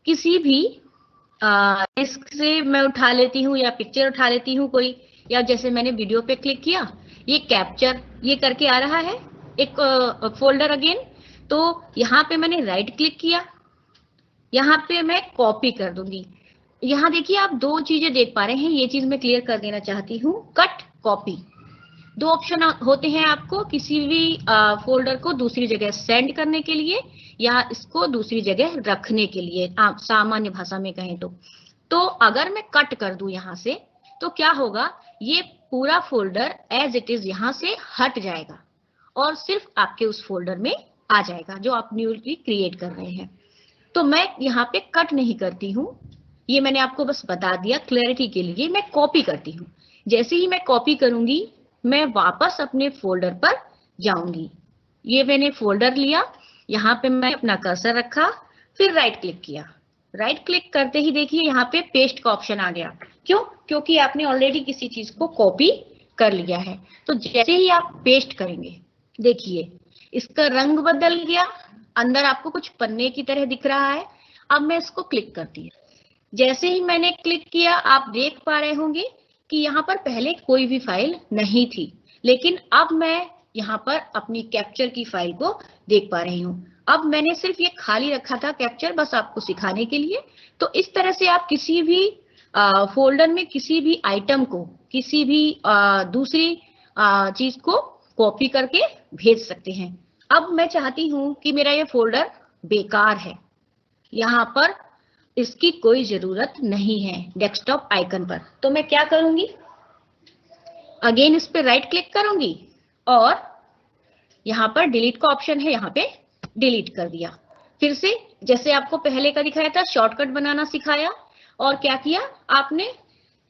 किसी भी डिस्क से मैं उठा लेती हूँ या पिक्चर उठा लेती हूँ कोई, या जैसे मैंने वीडियो पे क्लिक किया, ये कैप्चर ये करके आ रहा है एक फोल्डर अगेन। तो यहाँ पे मैंने राइट क्लिक किया, यहाँ पे मैं कॉपी कर दूंगी। यहाँ देखिए आप दो चीजें देख पा रहे हैं, ये चीज मैं क्लियर कर देना चाहती हूँ, कट कॉपी। दो ऑप्शन होते हैं आपको किसी भी फोल्डर को दूसरी जगह सेंड करने के लिए या इसको दूसरी जगह रखने के लिए, आप सामान्य भाषा में कहें तो अगर मैं कट कर दूं यहाँ से तो क्या होगा, ये पूरा फोल्डर एज इट इज यहाँ से हट जाएगा और सिर्फ आपके उस फोल्डर में आ जाएगा जो आप न्यूली क्रिएट कर रहे हैं। तो मैं यहाँ पे कट नहीं करती हूँ, ये मैंने आपको बस बता दिया क्लैरिटी के लिए। मैं कॉपी करती हूँ, जैसे ही मैं कॉपी करूंगी मैं वापस अपने फोल्डर पर जाऊंगी। ये मैंने फोल्डर लिया, यहाँ पे मैं अपना कर्सर रखा, फिर राइट क्लिक किया। राइट क्लिक करते ही देखिए यहाँ पे पेस्ट का ऑप्शन आ गया। क्यों? क्योंकि आपने ऑलरेडी किसी चीज को कॉपी कर लिया है। तो जैसे ही आप पेस्ट करेंगे देखिए इसका रंग बदल गया, अंदर आपको कुछ पन्ने की तरह दिख रहा है। अब मैं इसको क्लिक करती हूँ, जैसे ही मैंने क्लिक किया आप देख पा रहे होंगे कि यहाँ पर पहले कोई भी फाइल नहीं थी, लेकिन अब मैं यहाँ पर अपनी कैप्चर की फाइल को देख पा रही हूँ। अब मैंने सिर्फ ये खाली रखा था कैप्चर, बस आपको सिखाने के लिए। तो इस तरह से आप किसी भी फोल्डर में किसी भी आइटम को, किसी भी दूसरी चीज को कॉपी करके भेज सकते हैं। अब मैं चाहती हूँ कि मेरा ये फोल्डर बेकार है, यहाँ पर इसकी कोई जरूरत नहीं है डेस्कटॉप आइकन पर, तो मैं क्या करूंगी, अगेन इस पे राइट क्लिक करूंगी और यहाँ पर डिलीट का ऑप्शन है, यहाँ पे डिलीट कर दिया। फिर से जैसे आपको पहले का दिखाया था, शॉर्टकट बनाना सिखाया और क्या किया आपने,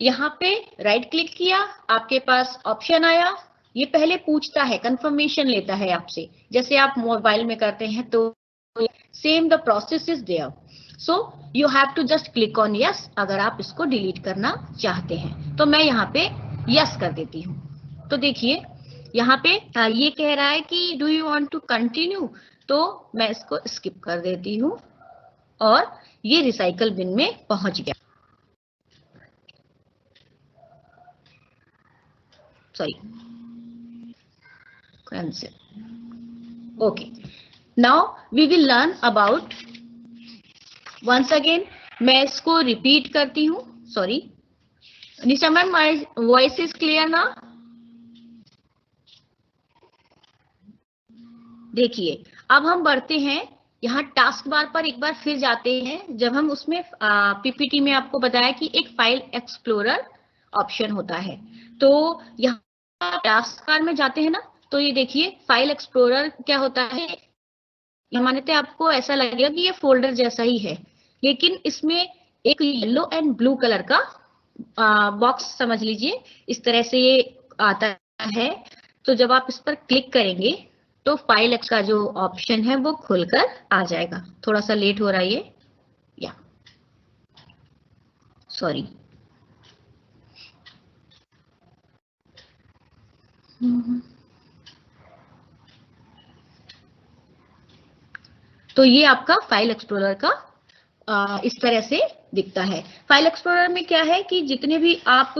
यहाँ पे राइट क्लिक किया, आपके पास ऑप्शन आया। ये पहले पूछता है, कंफर्मेशन लेता है आपसे, जैसे आप मोबाइल में करते हैं तो same the process is there. So you have to just click on yes अगर आप इसको डिलीट करना चाहते हैं। तो मैं यहाँ पे यस कर देती हूँ। तो देखिए यहाँ पे ये कह रहा है कि do you want to continue, तो मैं इसको स्किप कर देती हूँ और ये रिसाइकल बिन में पहुंच गया। Sorry, cancel. Okay, now we will learn about, once again मैं इसको रिपीट करती हूँ। Sorry Nisha ma'am, my voice is clear ना? देखिए अब हम बढ़ते हैं, यहाँ टास्क बार पर एक बार फिर जाते हैं। जब हम उसमें पीपीटी में आपको बताया कि एक फाइल एक्सप्लोरर ऑप्शन होता है, तो यहाँ टास्क बार में जाते हैं ना, तो ये देखिए फाइल एक्सप्लोरर क्या होता है, मानते आपको ऐसा लगेगा कि ये फोल्डर जैसा ही है, लेकिन इसमें एक येलो एंड ब्लू कलर का बॉक्स समझ लीजिए, इस तरह से ये आता है। तो जब आप इस पर क्लिक करेंगे तो फाइल का जो ऑप्शन है वो खुलकर आ जाएगा। थोड़ा सा लेट हो रहा है ये, या सॉरी। तो ये आपका फाइल एक्सप्लोरर का इस तरह से दिखता है। फाइल एक्सप्लोरर में क्या है कि जितने भी आप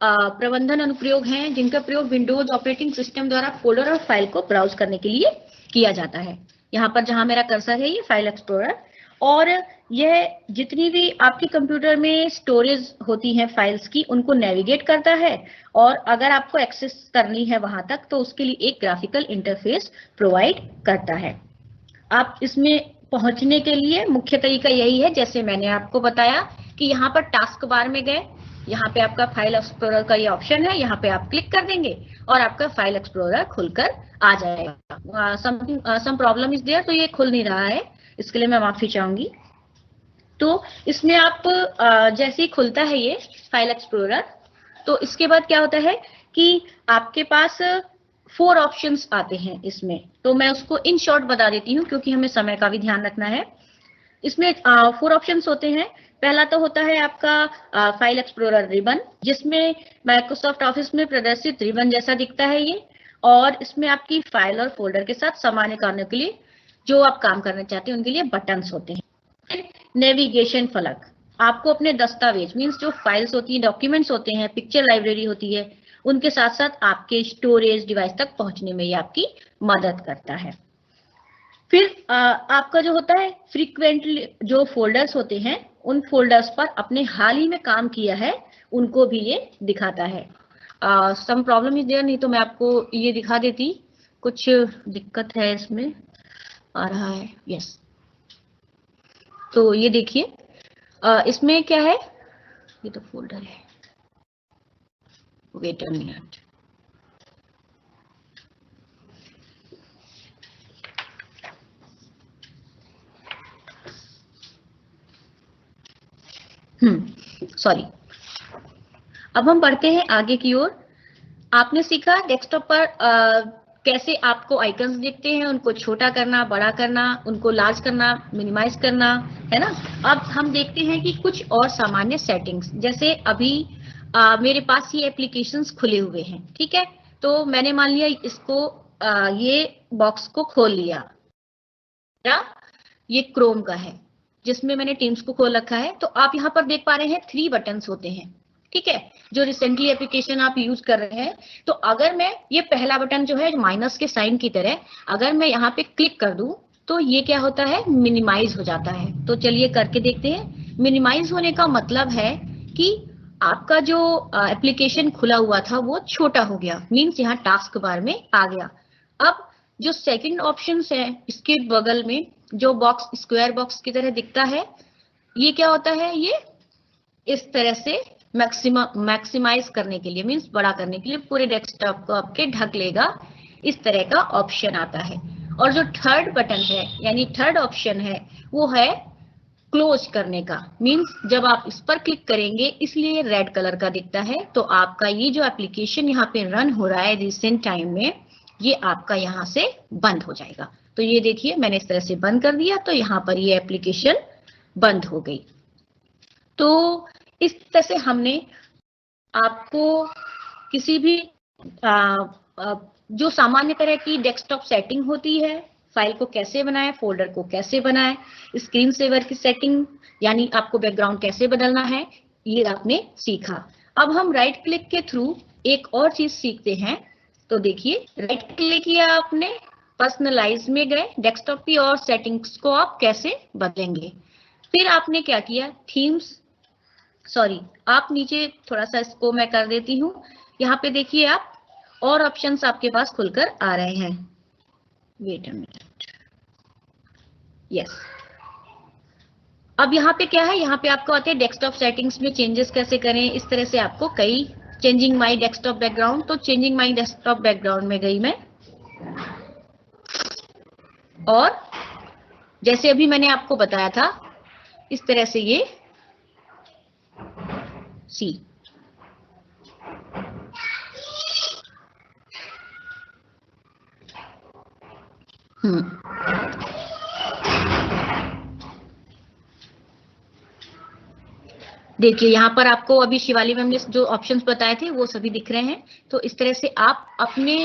प्रबंधन अनुप्रयोग हैं जिनका प्रयोग विंडोज ऑपरेटिंग सिस्टम द्वारा फोल्डर और फाइल को ब्राउज करने के लिए किया जाता है। यहाँ पर जहां मेरा कर्सर है ये फाइल एक्सप्लोरर, और यह जितनी भी आपके कंप्यूटर में स्टोरेज होती हैं फाइल्स की उनको नेविगेट करता है, और अगर आपको एक्सेस करनी है वहां तक तो उसके लिए एक ग्राफिकल इंटरफेस प्रोवाइड करता है। आप इसमें पहुंचने के लिए मुख्य तरीका यही है, जैसे मैंने आपको बताया कि यहाँ पर टास्क बार में गए, यहाँ पे आपका फाइल एक्सप्लोरर का ये ऑप्शन है, यहाँ पे आप क्लिक कर देंगे और आपका फाइल एक्सप्लोरर खुलकर आ जाएगा। सम प्रॉब्लम इज देयर, तो ये खुल नहीं रहा है, इसके लिए मैं माफी चाहूंगी। तो इसमें आप जैसे ही खुलता है ये फाइल एक्सप्लोरर, तो इसके बाद क्या होता है कि आपके पास 4 ऑप्शंस आते हैं इसमें। तो मैं उसको इन शॉर्ट बता देती हूँ क्योंकि हमें समय का भी ध्यान रखना है। इसमें 4 ऑप्शंस होते हैं। पहला तो होता है आपका फाइल एक्सप्लोरर रिबन, जिसमें माइक्रोसॉफ्ट ऑफिस में प्रदर्शित रिबन जैसा दिखता है ये, और इसमें आपकी फाइल और फोल्डर के साथ सामान्य कार्यों के लिए जो आप काम करना चाहते हैं उनके लिए बटन्स होते हैं। नेविगेशन फलक, आपको अपने दस्तावेज मीन्स जो फाइल्स होती हैं, डॉक्यूमेंट्स होते हैं, पिक्चर लाइब्रेरी होती है, उनके साथ साथ आपके स्टोरेज डिवाइस तक पहुंचने में ये आपकी मदद करता है। फिर आपका जो होता है फ्रीक्वेंटली जो फोल्डर्स होते हैं, उन फोल्डर्स पर अपने हाल ही में काम किया है उनको भी ये दिखाता है। सम प्रॉब्लम इज देयर, नहीं तो मैं आपको ये दिखा देती। कुछ दिक्कत है इसमें आ रहा है। यस, तो ये देखिए इसमें क्या है, ये तो फोल्डर है, वेट अ मिनट। सॉरी। अब हम बढ़ते हैं आगे की ओर। आपने सीखा डेस्कटॉप पर कैसे आपको आइकन्स दिखते हैं, उनको छोटा करना, बड़ा करना, उनको लार्ज करना, मिनिमाइज करना, है ना। अब हम देखते हैं कि कुछ और सामान्य सेटिंग्स, जैसे अभी मेरे पास ये एप्लीकेशंस खुले हुए हैं, ठीक है। तो मैंने मान लिया इसको ये बॉक्स को खोल लिया, ये क्रोम का है जिसमें मैंने टीम्स को खोल रखा है। तो आप यहाँ पर देख पा रहे हैं 3 बटन्स होते हैं, ठीक है, जो रिसेंटली एप्लीकेशन आप यूज कर रहे हैं। तो अगर मैं ये पहला बटन जो है माइनस के साइन की तरह, अगर मैं यहाँ पे क्लिक कर दूं तो ये क्या होता है, मिनिमाइज हो जाता है। तो चलिए करके देखते हैं। मिनिमाइज होने का मतलब है कि आपका जो एप्लीकेशन खुला हुआ था वो छोटा हो गया, मीन्स यहाँ टास्क बार में आ गया। अब जो सेकंड ऑप्शन है इसके बगल में जो बॉक्स स्क्वायर बॉक्स की तरह दिखता है, ये क्या होता है, ये इस तरह से मैक्सिमाइज करने के लिए, मीन्स बड़ा करने के लिए पूरे डेस्कटॉप को आपके ढक लेगा, इस तरह का ऑप्शन आता है। और जो थर्ड बटन है यानी थर्ड ऑप्शन है वो है क्लोज करने का, मीन्स जब आप इस पर क्लिक करेंगे इसलिए रेड कलर का दिखता है। तो आपका ये जो एप्लीकेशन यहाँ पे रन हो रहा है रिसेंट टाइम में, ये आपका यहाँ से बंद हो जाएगा। तो ये देखिए मैंने इस तरह से बंद कर दिया, तो यहाँ पर ये एप्लीकेशन बंद हो गई। तो इस तरह से हमने आपको किसी भी जो सामान्य तरह की डेस्कटॉप सेटिंग होती है, फाइल को कैसे बनाएं, फोल्डर को कैसे बनाएं, स्क्रीन सेवर की सेटिंग यानी आपको बैकग्राउंड कैसे बदलना है, ये आपने सीखा। अब हम राइट क्लिक के थ्रू एक और चीज सीखते हैं। तो देखिए राइट क्लिक किया आपने, पर्सनलाइज में गए, डेस्कटॉप की और सेटिंग्स को आप कैसे बदलेंगे। फिर आपने क्या किया, थीम्स, सॉरी आप नीचे थोड़ा सा इसको मैं कर देती हूँ। यहाँ पे देखिए आप और ऑप्शंस आपके पास खुलकर आ रहे हैं। Wait a minute, yes. अब यहाँ पे क्या है, यहाँ पे आपको आते हैं डेस्कटॉप सेटिंग्स में चेंजेस कैसे करें। इस तरह से आपको कई, चेंजिंग माई डेस्कटॉप बैकग्राउंड, तो चेंजिंग माई डेस्कटॉप बैकग्राउंड में गई मैं, और जैसे अभी मैंने आपको बताया था इस तरह से ये सी। देखिए यहाँ पर आपको अभी शिवाली मैम ने जो ऑप्शंस बताए थे वो सभी दिख रहे हैं। तो इस तरह से आप अपने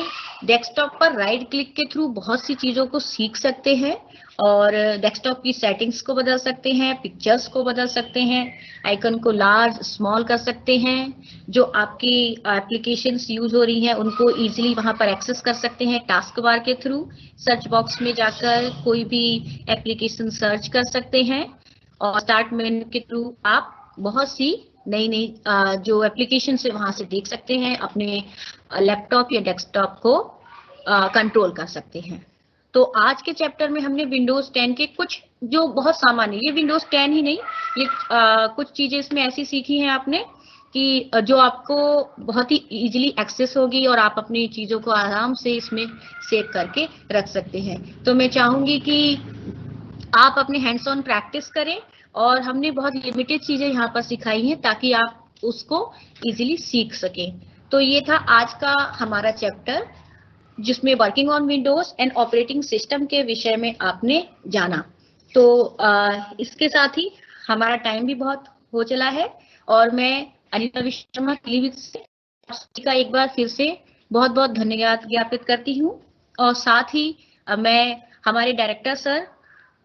डेस्कटॉप पर राइट क्लिक के थ्रू बहुत सी चीजों को सीख सकते हैं और डेस्कटॉप की सेटिंग्स को बदल सकते हैं, पिक्चर्स को बदल सकते हैं, आइकन को लार्ज स्मॉल कर सकते हैं, जो आपकी एप्लीकेशंस यूज हो रही हैं उनको इजीली वहां पर एक्सेस कर सकते हैं टास्क बार के थ्रू। सर्च बॉक्स में जाकर कोई भी एप्लीकेशन सर्च कर सकते हैं और स्टार्ट मेन्यू के थ्रू आप बहुत सी नई नई जो एप्लीकेशन है वहां से देख सकते हैं, अपने लैपटॉप या डेस्कटॉप को कंट्रोल कर सकते हैं। तो आज के चैप्टर में हमने विंडोज 10 के कुछ जो बहुत सामान्य, ये विंडोज 10 ही नहीं, ये कुछ चीजें इसमें ऐसी सीखी हैं आपने कि जो आपको बहुत ही इजीली एक्सेस होगी और आप अपनी चीजों को आराम से इसमें सेव करके रख सकते हैं। तो मैं चाहूंगी कि आप अपने हैंड्स ऑन प्रैक्टिस करें और हमने बहुत लिमिटेड चीजें यहाँ पर सिखाई हैं ताकि आप उसको इजीली सीख सकें। तो ये था आज का हमारा चैप्टर जिसमें working on Windows and operating system के विषय में आपने जाना। तो इसके साथ ही हमारा टाइम भी बहुत हो चला है और मैं अनिता विश्वकर्मा का एक बार फिर से बहुत बहुत धन्यवाद ज्ञापित करती हूँ और साथ ही मैं हमारे director sir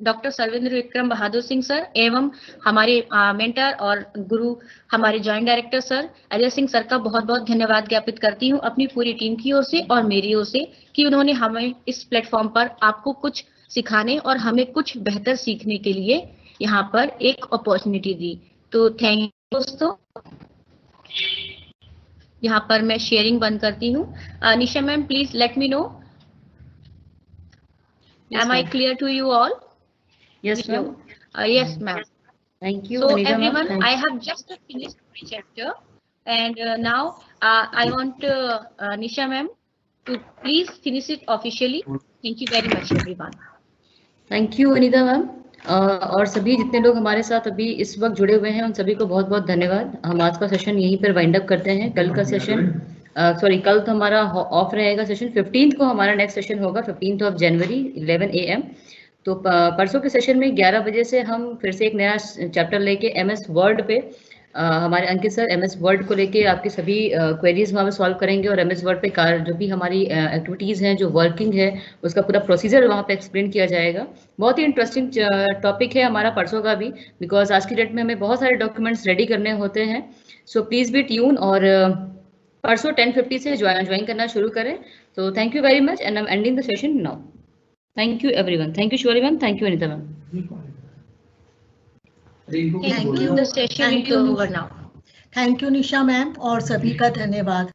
doctor Sarvendra Vikram Bahadur Singh sir एवं हमारे मेंटर और गुरु हमारे joint director sir Ajay Singh sir का बहुत बहुत धन्यवाद ज्ञापित करती हूँ अपनी पूरी टीम की ओर से और मेरी ओर से कि उन्होंने हमें इस प्लेटफॉर्म पर आपको कुछ सिखाने और हमें कुछ बेहतर सीखने के लिए यहाँ पर एक अपॉर्चुनिटी दी। तो थैंक यू दोस्तों। यहाँ पर मैं शेयरिंग बंद करती हूँ। Nisha ma'am please let me know, am I clear to you all? Yes, ma'am. Yes ma'am. Thank you, So Anita, ma'am. everyone, I have just finished my chapter, and now I want Nisha ma'am to please finish it officially. Thank you very much everyone. Thank you Anita ma'am. और सभी जितने लोग हमारे साथ अभी इस वक्त जुड़े हुए हैं उन सभी को बहुत बहुत धन्यवाद। हम आज का सेशन यहीं पर वाइंड अप करते हैं। कल का सेशन कल तो हमारा ऑफ रहेगा सेशन, 15th को हमारा नेक्स्ट सेशन होगा, 15th ऑफ जनवरी 11 AM। तो परसों के सेशन में 11 बजे से हम फिर से एक नया चैप्टर लेके MS वर्ड पे हमारे अंकित सर MS वर्ड को लेके आपकी सभी क्वेरीज वहाँ पे सॉल्व करेंगे, और MS वर्ड पे जो भी हमारी एक्टिविटीज़ हैं, जो वर्किंग है, उसका पूरा प्रोसीजर वहाँ पे एक्सप्लेन किया जाएगा। बहुत ही इंटरेस्टिंग टॉपिक है हमारा परसों का भी, बिकॉज आज की डेट में हमें बहुत सारे डॉक्यूमेंट्स रेडी करने होते हैं। सो प्लीज़ बी ट्यून, और परसों 10:50 से ज्वाइन करना शुरू करें। तो thank you very much, and I am ending the session now. Thank you everyone. Thank you Shivali ma'am, thank you Anita ma'am. Thank you. The session is over now. Thank you Nisha ma'am, और सभी का धन्यवाद।